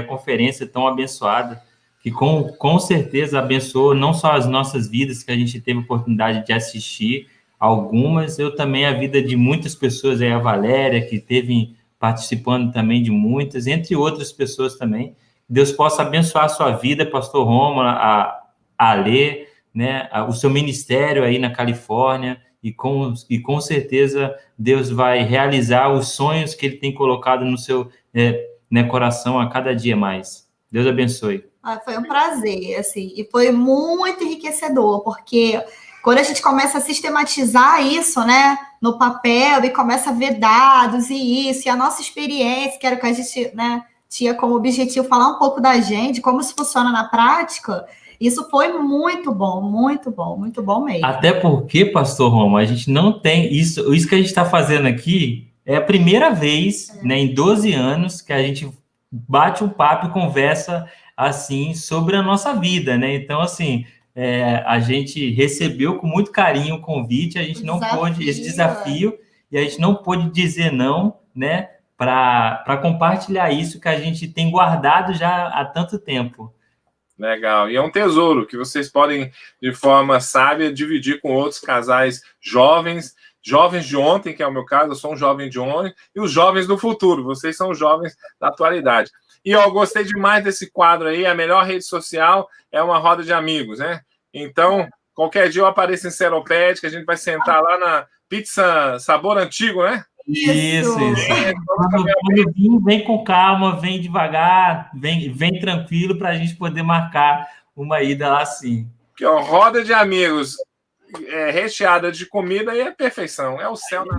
conferência tão abençoada, que com certeza abençoou não só as nossas vidas, que a gente teve oportunidade de assistir, algumas, eu também a vida de muitas pessoas, aí a Valéria, que teve participando também de muitas, entre outras pessoas também. Deus possa abençoar a sua vida, pastor Rômulo, a Alê, né, o seu ministério aí na Califórnia, e com certeza Deus vai realizar os sonhos que ele tem colocado no seu coração a cada dia mais. Deus abençoe. Foi um prazer, assim, e foi muito enriquecedor, porque quando a gente começa a sistematizar isso, né, no papel, e começa a ver dados e a nossa experiência, que era o que a gente, né, tinha como objetivo falar um pouco da gente, como isso funciona na prática, isso foi muito bom mesmo. Até porque, pastor Roma, a gente não tem isso que a gente está fazendo aqui, é a primeira vez, né, em 12 anos que a gente bate um papo e conversa assim sobre a nossa vida, né? Então, assim, a gente recebeu com muito carinho o convite, a gente não pôde, esse desafio, e a gente não pôde dizer não, né, para compartilhar isso que a gente tem guardado já há tanto tempo. Legal. E é um tesouro que vocês podem, de forma sábia, dividir com outros casais jovens jovens de ontem, que é o meu caso, eu sou um jovem de ontem, e os jovens do futuro, vocês são os jovens da atualidade. E eu gostei demais desse quadro aí, a melhor rede social é uma roda de amigos, né? Então, qualquer dia eu apareço em Seropédica, a gente vai sentar lá na pizza sabor antigo, né? Isso. Quando vir, vem com calma, vem devagar, vem tranquilo para a gente poder marcar uma ida lá sim. Que ó, roda de amigos recheada de comida e é perfeição, é o céu na